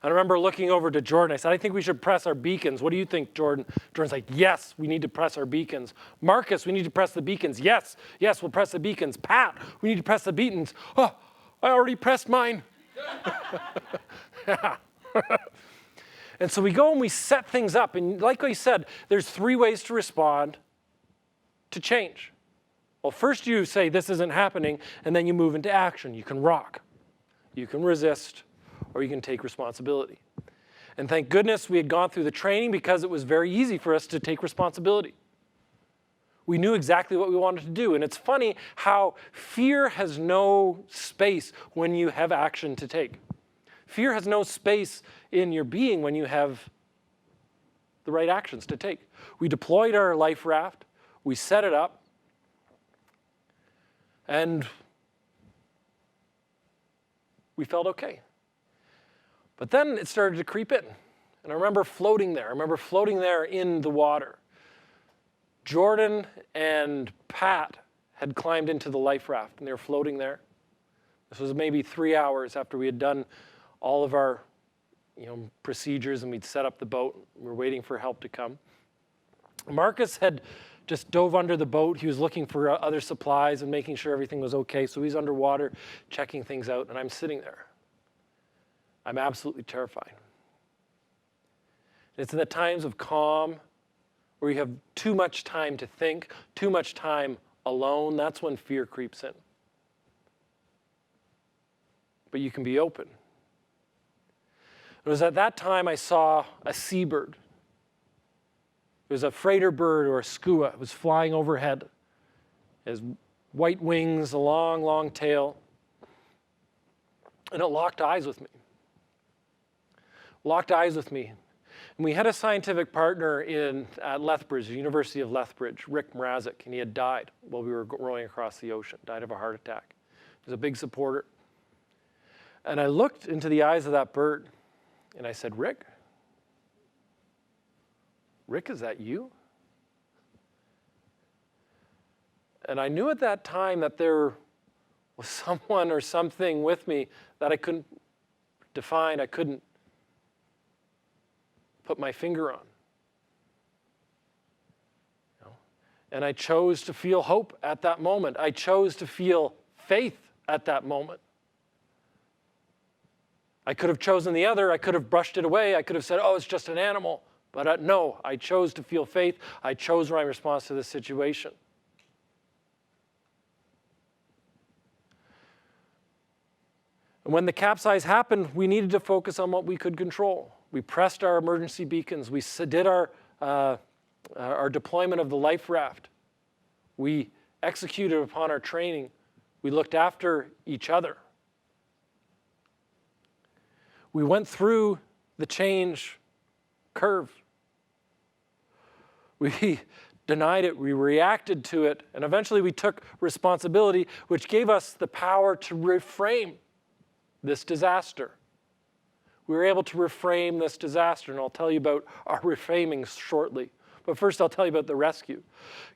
I remember looking over to Jordan. I said, I think we should press our beacons. What do you think, Jordan? Jordan's like, yes, we need to press our beacons. Marcus, we need to press the beacons. Yes, yes, we'll press the beacons. Pat, we need to press the beacons. Oh, I already pressed mine. And so we go and we set things up. And like I said, there's 3 ways to respond to change. Well, first you say this isn't happening, and then you move into action. You can rock, you can resist, or you can take responsibility. And thank goodness we had gone through the training, because it was very easy for us to take responsibility. We knew exactly what we wanted to do. And it's funny how fear has no space when you have action to take. Fear has no space in your being when you have the right actions to take. We deployed our life raft, we set it up, and we felt okay. But then it started to creep in. And I remember floating there. I remember floating there in the water. Jordan and Pat had climbed into the life raft, and they were floating there. This was maybe 3 hours after we had done all of our procedures, and we'd set up the boat. We were waiting for help to come. Marcus had just dove under the boat. He was looking for other supplies and making sure everything was okay. So he's underwater, checking things out, and I'm sitting there. I'm absolutely terrified. It's in the times of calm, where you have too much time to think, too much time alone. That's when fear creeps in. But you can be open. It was at that time I saw a seabird. It was a freighter bird or a skua. It was flying overhead. It has white wings, a long, long tail. And it locked eyes with me. Locked eyes with me. And we had a scientific partner at Lethbridge, the University of Lethbridge, Rick Mrazek, and he had died while we were rowing across the ocean, died of a heart attack. He was a big supporter. And I looked into the eyes of that bird, and I said, Rick, is that you? And I knew at that time that there was someone or something with me that I couldn't define, I couldn't put my finger on. And I chose to feel hope at that moment. I chose to feel faith at that moment. I could have chosen the other. I could have brushed it away. I could have said, oh, it's just an animal. But no, I chose to feel faith. I chose my response to this situation. And when the capsize happened, we needed to focus on what we could control. We pressed our emergency beacons. We did our deployment of the life raft. We executed upon our training. We looked after each other. We went through the change curve. We denied it, we reacted to it, and eventually we took responsibility, which gave us the power to reframe this disaster. We were able to reframe this disaster, and I'll tell you about our reframing shortly. But first I'll tell you about the rescue.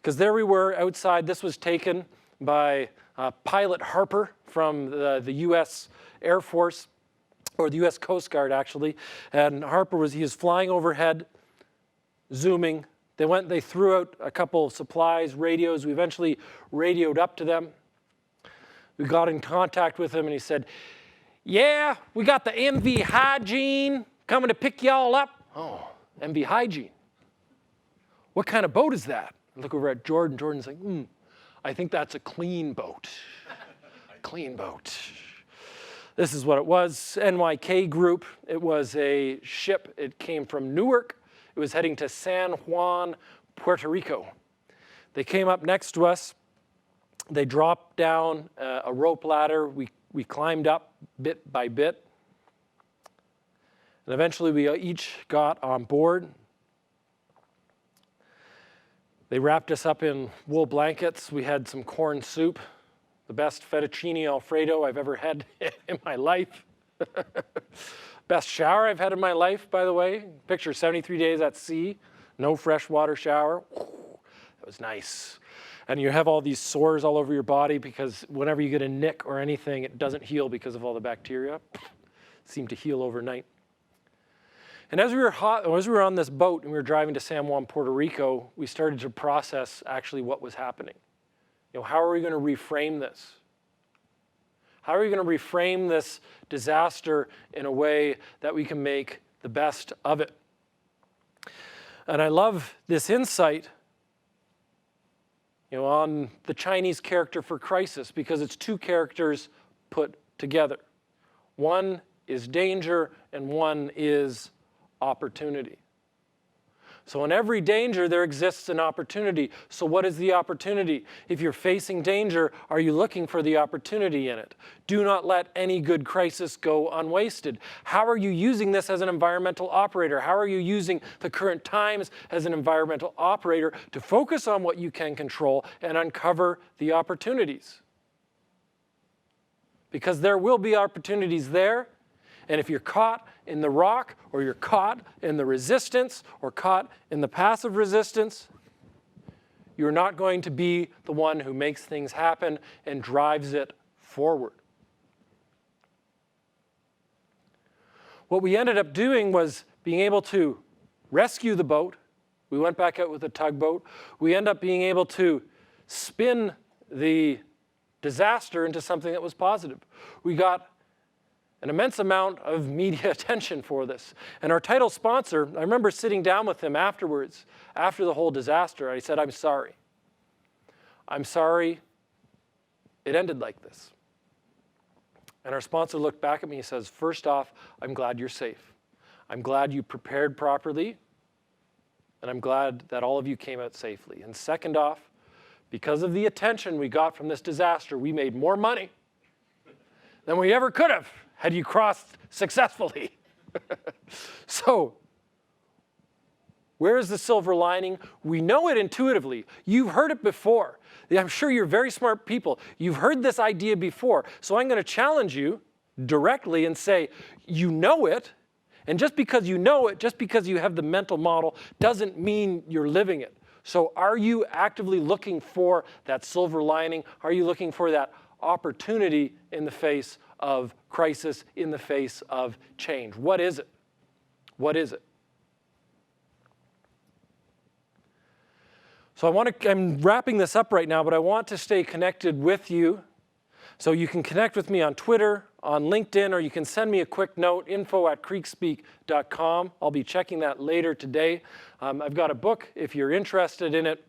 Because there we were outside. This was taken by Pilot Harper from the U.S. Air Force, or the U.S. Coast Guard, actually. And Harper was flying overhead, zooming. They threw out a couple supplies, radios. We eventually radioed up to them. We got in contact with him, and he said, yeah, we got the MV Hygiene coming to pick y'all up. Oh, MV Hygiene. What kind of boat is that? I look over at Jordan. Jordan's like, I think that's a clean boat. Clean boat. This is what it was. NYK Group. It was a ship. It came from Newark. It was heading to San Juan, Puerto Rico. They came up next to us. They dropped down a rope ladder. We climbed up bit by bit. And eventually we each got on board. They wrapped us up in wool blankets. We had some corn soup, the best fettuccine Alfredo I've ever had in my life. Best shower I've had in my life, by the way. Picture 73 days at sea, no freshwater shower. That was nice. And you have all these sores all over your body because whenever you get a nick or anything, it doesn't heal because of all the bacteria. Seem to heal overnight. And as we were on this boat and we were driving to San Juan, Puerto Rico, we started to process actually what was happening. How are we going to reframe this? How are we going to reframe this disaster in a way that we can make the best of it? And I love this insight on the Chinese character for crisis, because it's two characters put together. One is danger and one is opportunity. So in every danger, there exists an opportunity. So what is the opportunity? If you're facing danger, are you looking for the opportunity in it? Do not let any good crisis go unwasted. How are you using this as an environmental operator? How are you using the current times as an environmental operator to focus on what you can control and uncover the opportunities? Because there will be opportunities there. And if you're caught in the rock, or you're caught in the resistance, or caught in the passive resistance, you're not going to be the one who makes things happen and drives it forward. What we ended up doing was being able to rescue the boat. We went back out with a tugboat. We ended up being able to spin the disaster into something that was positive. We got an immense amount of media attention for this. And our title sponsor, I remember sitting down with him afterwards, after the whole disaster. I said, I'm sorry. I'm sorry it ended like this. And our sponsor looked back at me and says, first off, I'm glad you're safe. I'm glad you prepared properly. And I'm glad that all of you came out safely. And second off, because of the attention we got from this disaster, we made more money than we ever could have had you crossed successfully. So, where is the silver lining? We know it intuitively. You've heard it before. I'm sure you're very smart people. You've heard this idea before. So I'm going to challenge you directly and say, you know it. And just because you know it, just because you have the mental model, doesn't mean you're living it. So are you actively looking for that silver lining? Are you looking for that opportunity in the face of crisis, in the face of change? What is it? What is it? So I'm wrapping this up right now, but I want to stay connected with you. So you can connect with me on Twitter, on LinkedIn, or you can send me a quick note, info@kreekspeak.com. I'll be checking that later today. I've got a book if you're interested in it.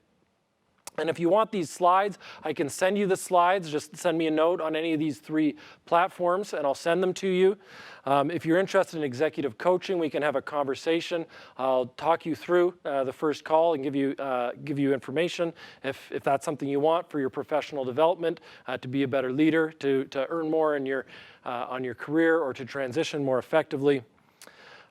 And if you want these slides, I can send you the slides. Just send me a note on any of these 3 platforms, and I'll send them to you. If you're interested in executive coaching, we can have a conversation. I'll talk you through the first call and give you information if that's something you want for your professional development, to be a better leader, to earn more in on your career, or to transition more effectively.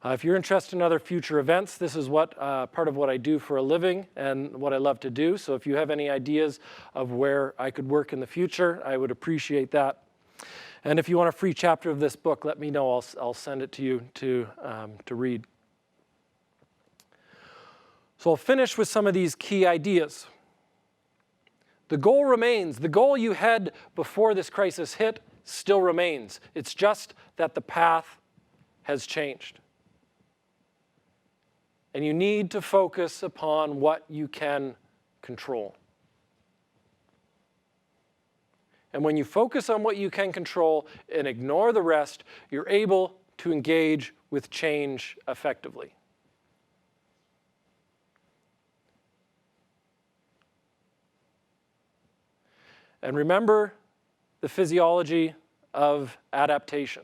If you're interested in other future events, this is part of what I do for a living and what I love to do. So if you have any ideas of where I could work in the future, I would appreciate that. And if you want a free chapter of this book, let me know. I'll send it to you to read. So I'll finish with some of these key ideas. The goal remains. The goal you had before this crisis hit still remains. It's just that the path has changed. And you need to focus upon what you can control. And when you focus on what you can control and ignore the rest, you're able to engage with change effectively. And remember the physiology of adaptation.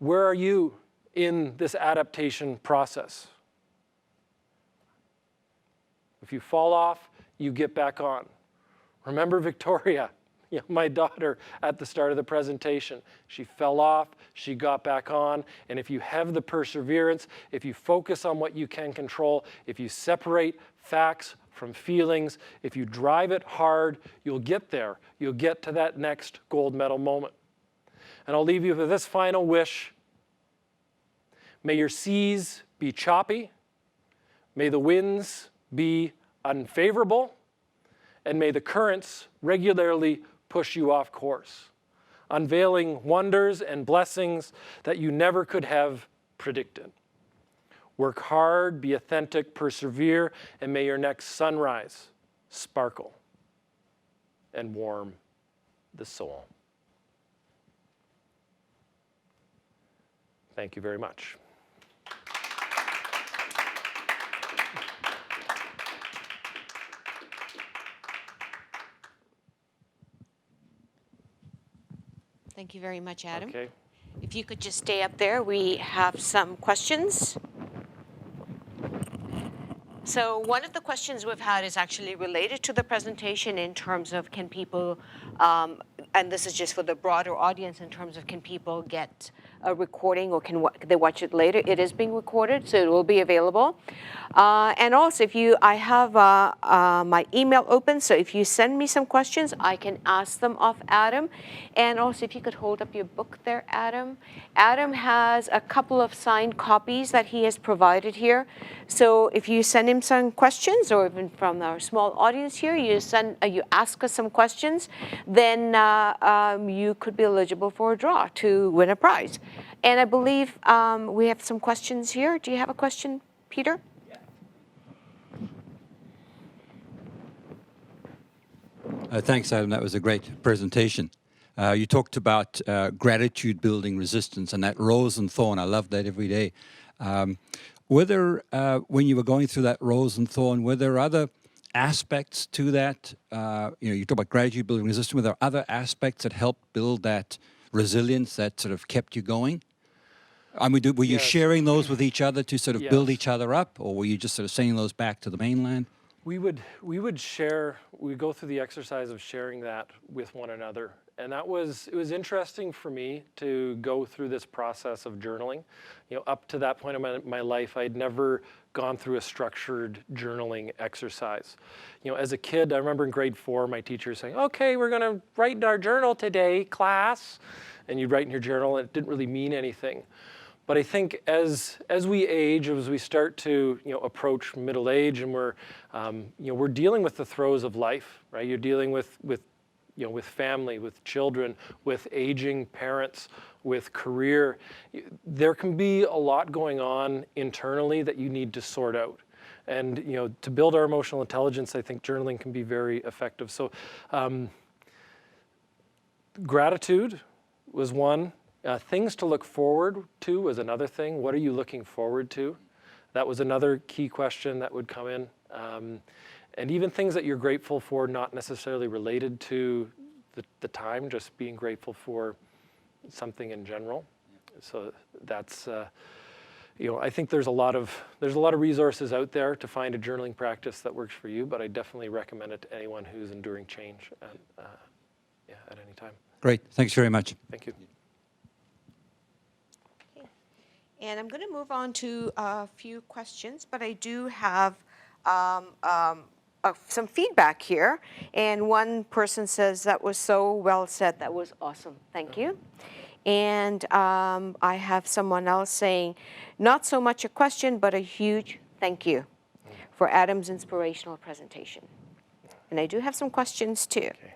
Where are you in this adaptation process? If you fall off, you get back on. Remember Victoria, my daughter, at the start of the presentation. She fell off, she got back on, and if you have the perseverance, if you focus on what you can control, if you separate facts from feelings, if you drive it hard, you'll get there. You'll get to that next gold medal moment. And I'll leave you with this final wish. May your seas be choppy, May the winds be unfavorable, and may the currents regularly push you off course, unveiling wonders and blessings that you never could have predicted. Work hard, be authentic, persevere, and may your next sunrise sparkle and warm the soul. Thank you very much. Thank you very much, Adam. Okay. If you could just stay up there, we have some questions. So one of the questions we've had is actually related to the presentation in terms of can people, and this is just for the broader audience, in terms of can people get a recording or can they watch it later? It is being recorded, so it will be available. And also, I have my email open, so if you send me some questions, I can ask them of Adam. And also, if you could hold up your book there, Adam. Adam has a couple of signed copies that he has provided here. So if you send him some questions, or even from our small audience here, you ask us some questions, then you could be eligible for a draw to win a prize. And I believe we have some questions here. Do you have a question, Peter? Thanks, Adam. That was a great presentation. You talked about gratitude building resistance and that rose and thorn. I love that every day. Whether when you were going through that rose and thorn, were there other aspects to that? You talk about gratitude building resistance. Were there other aspects that helped build that resilience that sort of kept you going? I mean, were you sharing those with each other to sort of build each other up, or were you just sort of sending those back to the mainland? We would share, we go through the exercise of sharing that with one another. And it was interesting for me to go through this process of journaling. Up to that point in my life, I'd never gone through a structured journaling exercise. As a kid, I remember in grade 4, my teacher saying, okay, we're gonna write in our journal today, class. And you'd write in your journal, and it didn't really mean anything. But I think as we age, as we start to approach middle age, and we're dealing with the throes of life, right? You're dealing with family, with children, with aging parents, with career. There can be a lot going on internally that you need to sort out. And to build our emotional intelligence, I think journaling can be very effective. So gratitude was one. Things to look forward to was another thing. What are you looking forward to? That was another key question that would come in. And even things that you're grateful for, not necessarily related to the time, just being grateful for something in general. So that's, I think there's a lot of resources out there to find a journaling practice that works for you, but I definitely recommend it to anyone who's enduring change at any time. Great. Thanks very much. Thank you. And I'm going to move on to a few questions, but I do have some feedback here. And one person says, that was so well said. That was awesome. Thank you. And I have someone else saying, not so much a question, but a huge thank you for Adam's inspirational presentation. And I do have some questions too. Okay.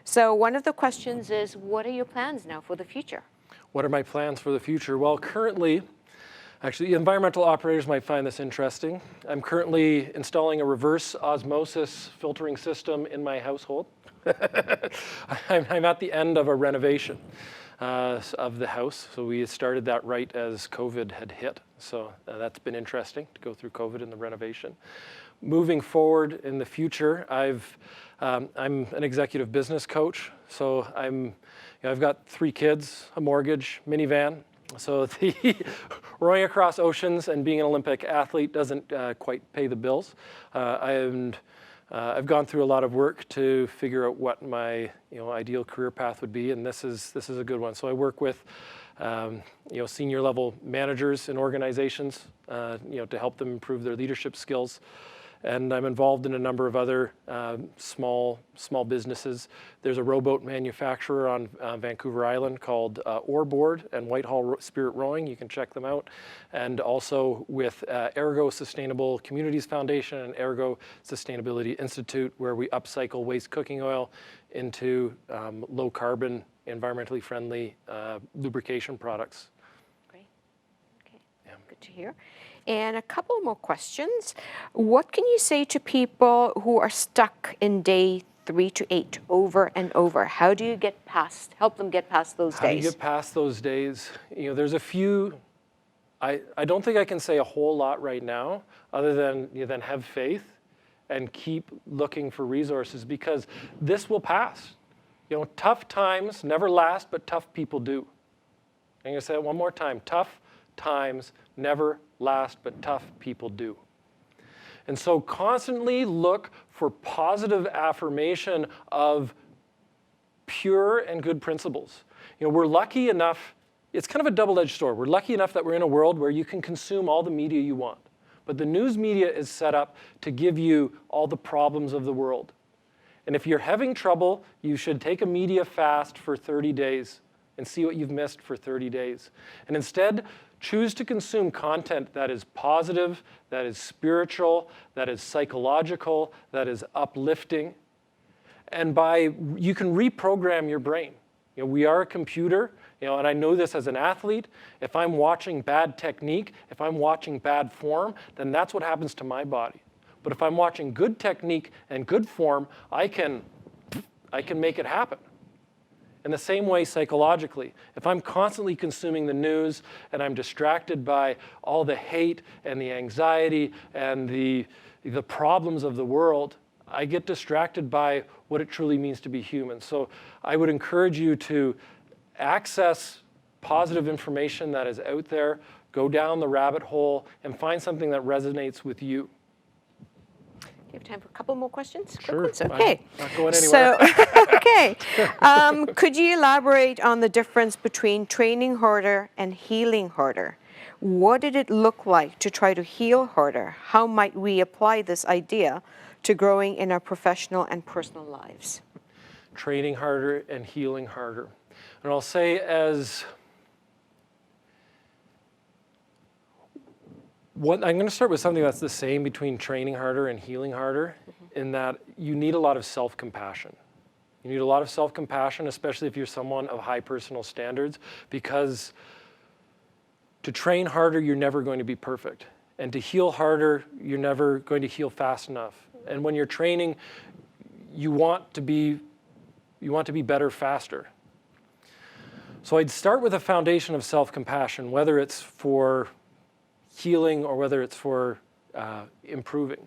So one of the questions is, what are your plans now for the future? What are my plans for the future? Well, currently, actually, environmental operators might find this interesting. I'm currently installing a reverse osmosis filtering system in my household. I'm at the end of a renovation of the house. So we started that right as COVID had hit. So that's been interesting to go through COVID and the renovation. Moving forward in the future, I'm an executive business coach. So I've got 3 kids, a mortgage, minivan. So rowing across oceans and being an Olympic athlete doesn't quite pay the bills. I've gone through a lot of work to figure out what my ideal career path would be, and this is a good one. So I work with senior level managers in organizations to help them improve their leadership skills. And I'm involved in a number of other small businesses. There's a rowboat manufacturer on Vancouver Island called Oarboard and Whitehall Spirit Rowing. You can check them out. And also with Ergo Sustainable Communities Foundation and Ergo Sustainability Institute, where we upcycle waste cooking oil into low carbon, environmentally friendly lubrication products. Great. Okay. Yeah. Good to hear. And a couple more questions. What can you say to people who are stuck in day 3 to 8 over and over? How do you help them get past those days? How do you get past those days? You know, there's a few, I don't think I can say a whole lot right now, other than have faith and keep looking for resources, because this will pass. You know, tough times never last, but tough people do. I'm gonna say it one more time. Tough times never last, but tough people do. And so constantly look for positive affirmation of pure and good principles. You know, we're lucky enough, it's kind of a double-edged sword. We're lucky enough that we're in a world where you can consume all the media you want. But the news media is set up to give you all the problems of the world. And if you're having trouble, you should take a media fast for 30 days and see what you've missed for 30 days. And instead, choose to consume content that is positive, that is spiritual, that is psychological, that is uplifting. And you can reprogram your brain. You know, we are a computer, and I know this as an athlete. If I'm watching bad technique, if I'm watching bad form, then that's what happens to my body. But if I'm watching good technique and good form, I can make it happen. In the same way psychologically, if I'm constantly consuming the news and I'm distracted by all the hate and the anxiety and the problems of the world, I get distracted by what it truly means to be human. So I would encourage you to access positive information that is out there, go down the rabbit hole, and find something that resonates with you. Do you have time for a couple more questions? Sure. Okay. I'm not going anywhere. Okay. Could you elaborate on the difference between training harder and healing harder? What did it look like to try to heal harder? How might we apply this idea to growing in our professional and personal lives? Training harder and healing harder. And I'll say I'm going to start with something that's the same between training harder and healing harder, in that you need a lot of self-compassion. You need a lot of self-compassion, especially if you're someone of high personal standards, because to train harder, you're never going to be perfect. And to heal harder, you're never going to heal fast enough. And when you're training, you want to be better faster. So I'd start with a foundation of self-compassion, whether it's for healing or whether it's for improving.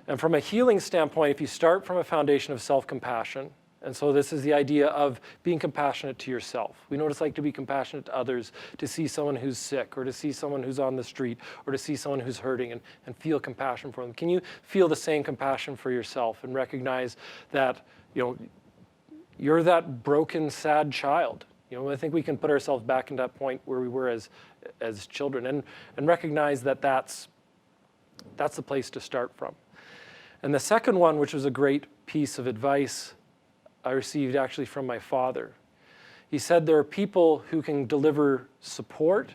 And from a healing standpoint, if you start from a foundation of self-compassion, and so this is the idea of being compassionate to yourself. We know what it's like to be compassionate to others, to see someone who's sick, or to see someone who's on the street, or to see someone who's hurting and feel compassion for them. Can you feel the same compassion for yourself and recognize that, you're that broken, sad child? I think we can put ourselves back in that point where we were as children, and recognize that that's the place to start from. And the second one, which was a great piece of advice I received actually from my father. He said there are people who can deliver support,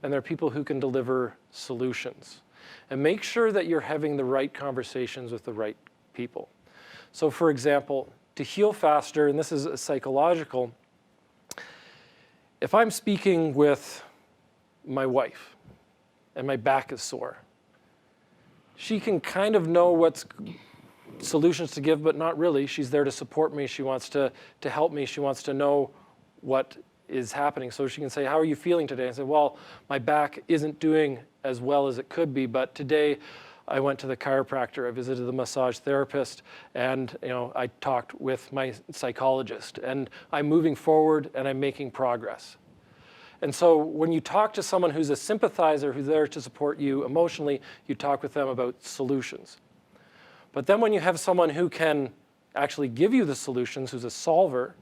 and there are people who can deliver solutions. And make sure that you're having the right conversations with the right people. So for example, to heal faster, and this is psychological, if I'm speaking with my wife and my back is sore, she can kind of know what solutions to give, but not really. She's there to support me. She wants to help me. She wants to know what is happening. So she can say, how are you feeling today? And say, well, my back isn't doing as well as it could be, but today I went to the chiropractor, I visited the massage therapist, and I talked with my psychologist, and I'm moving forward and I'm making progress. And so when you talk to someone who's a sympathizer, who's there to support you emotionally, you talk with them about solutions. But then when you have someone who can actually give you the solutions, who's a solver,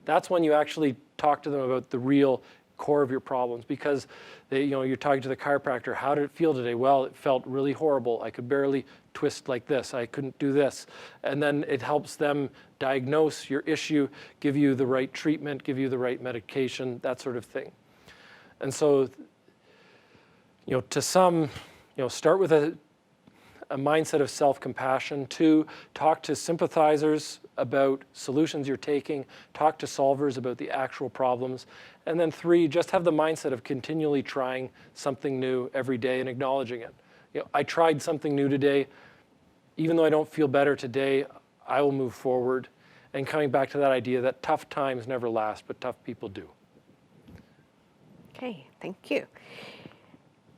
that's when you actually talk to them about the real core of your problems, because you're talking to the chiropractor. How did it feel today? Well, it felt really horrible. I could barely twist like this. I couldn't do this. And then it helps them diagnose your issue, give you the right treatment, give you the right medication, that sort of thing. And so, to some, start with a mindset of self-compassion. 2, talk to sympathizers about solutions you're taking, talk to solvers about the actual problems. And then 3, just have the mindset of continually trying something new every day and acknowledging it. I tried something new today. Even though I don't feel better today, I will move forward. And coming back to that idea that tough times never last, but tough people do. Okay, thank you.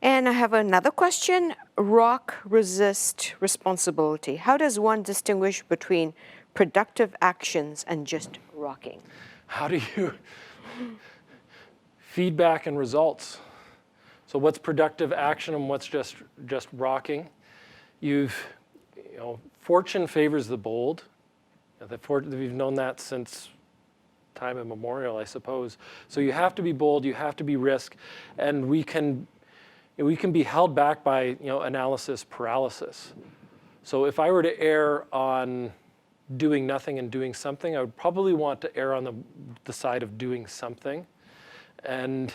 And I have another question. Rock resist responsibility. How does one distinguish between productive actions and just rocking? How do you feedback and results? So what's productive action and what's just rocking? Fortune favors the bold. We've known that since time immemorial, I suppose. So you have to be bold, you have to be risk, and we can be held back by analysis paralysis. So if I were to err on doing nothing and doing something, I would probably want to err on the side of doing something. And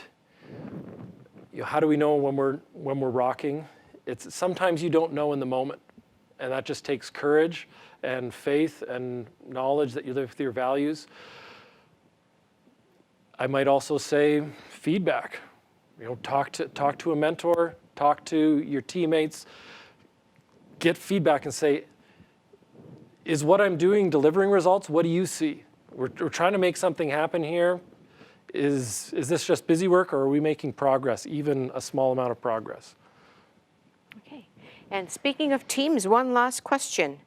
how do we know when we're rocking? It's sometimes you don't know in the moment, and that just takes courage and faith and knowledge that you live with your values. I might also say feedback. Talk to a mentor, talk to your teammates, get feedback and say, is what I'm doing delivering results? What do you see? We're trying to make something happen here. Is this just busy work, or are we making progress, even a small amount of progress? Okay. And speaking of teams, one last question.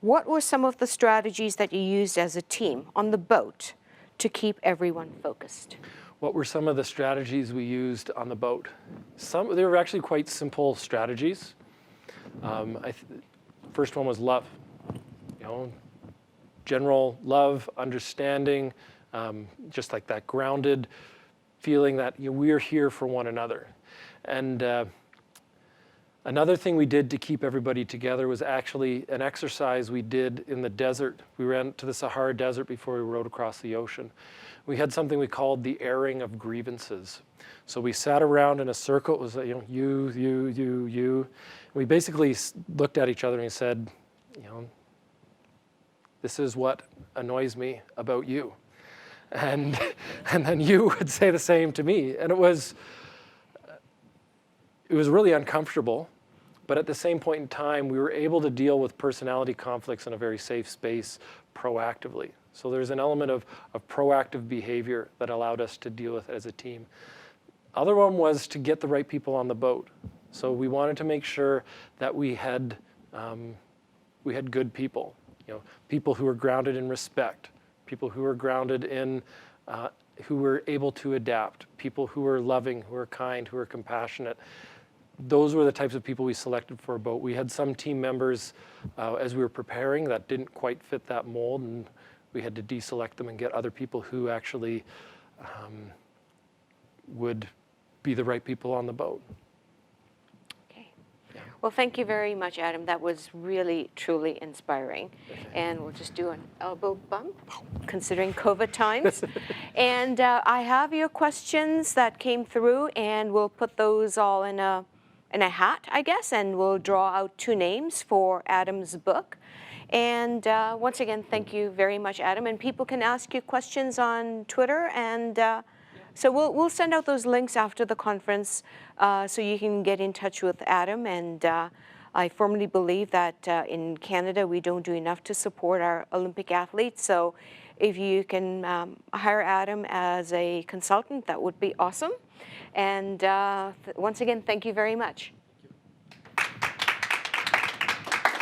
What were some of the strategies that you used as a team on the boat to keep everyone focused? What were some of the strategies we used on the boat? They were actually quite simple strategies. First one was love. General love, understanding, just like that grounded feeling that we're here for one another. And another thing we did to keep everybody together was actually an exercise we did in the desert. We ran to the Sahara Desert before we rode across the ocean. We had something we called the airing of grievances. So we sat around in a circle. It was you. We basically looked at each other and said, this is what annoys me about you. And then you would say the same to me. And it was really uncomfortable. But at the same point in time, we were able to deal with personality conflicts in a very safe space proactively. So there's an element of proactive behavior that allowed us to deal with it as a team. Other one was to get the right people on the boat. So we wanted to make sure that we had good people, people who were grounded in respect, people who were grounded in, who were able to adapt, people who were loving, who were kind, who were compassionate. Those were the types of people we selected for a boat. We had some team members, as we were preparing, that didn't quite fit that mold, and we had to deselect them and get other people who actually would be the right people on the boat. Okay. Yeah. Well, thank you very much, Adam. That was really, truly inspiring. Okay. And we'll just do an elbow bump, considering COVID times. And I have your questions that came through, and we'll put those all in a hat, I guess, and we'll draw out 2 names for Adam's book. And once again, thank you very much, Adam. And people can ask you questions on Twitter, and so we'll send out those links after the conference so you can get in touch with Adam. And I firmly believe that in Canada, we don't do enough to support our Olympic athletes. So if you can hire Adam as a consultant, that would be awesome. And once again, thank you very much.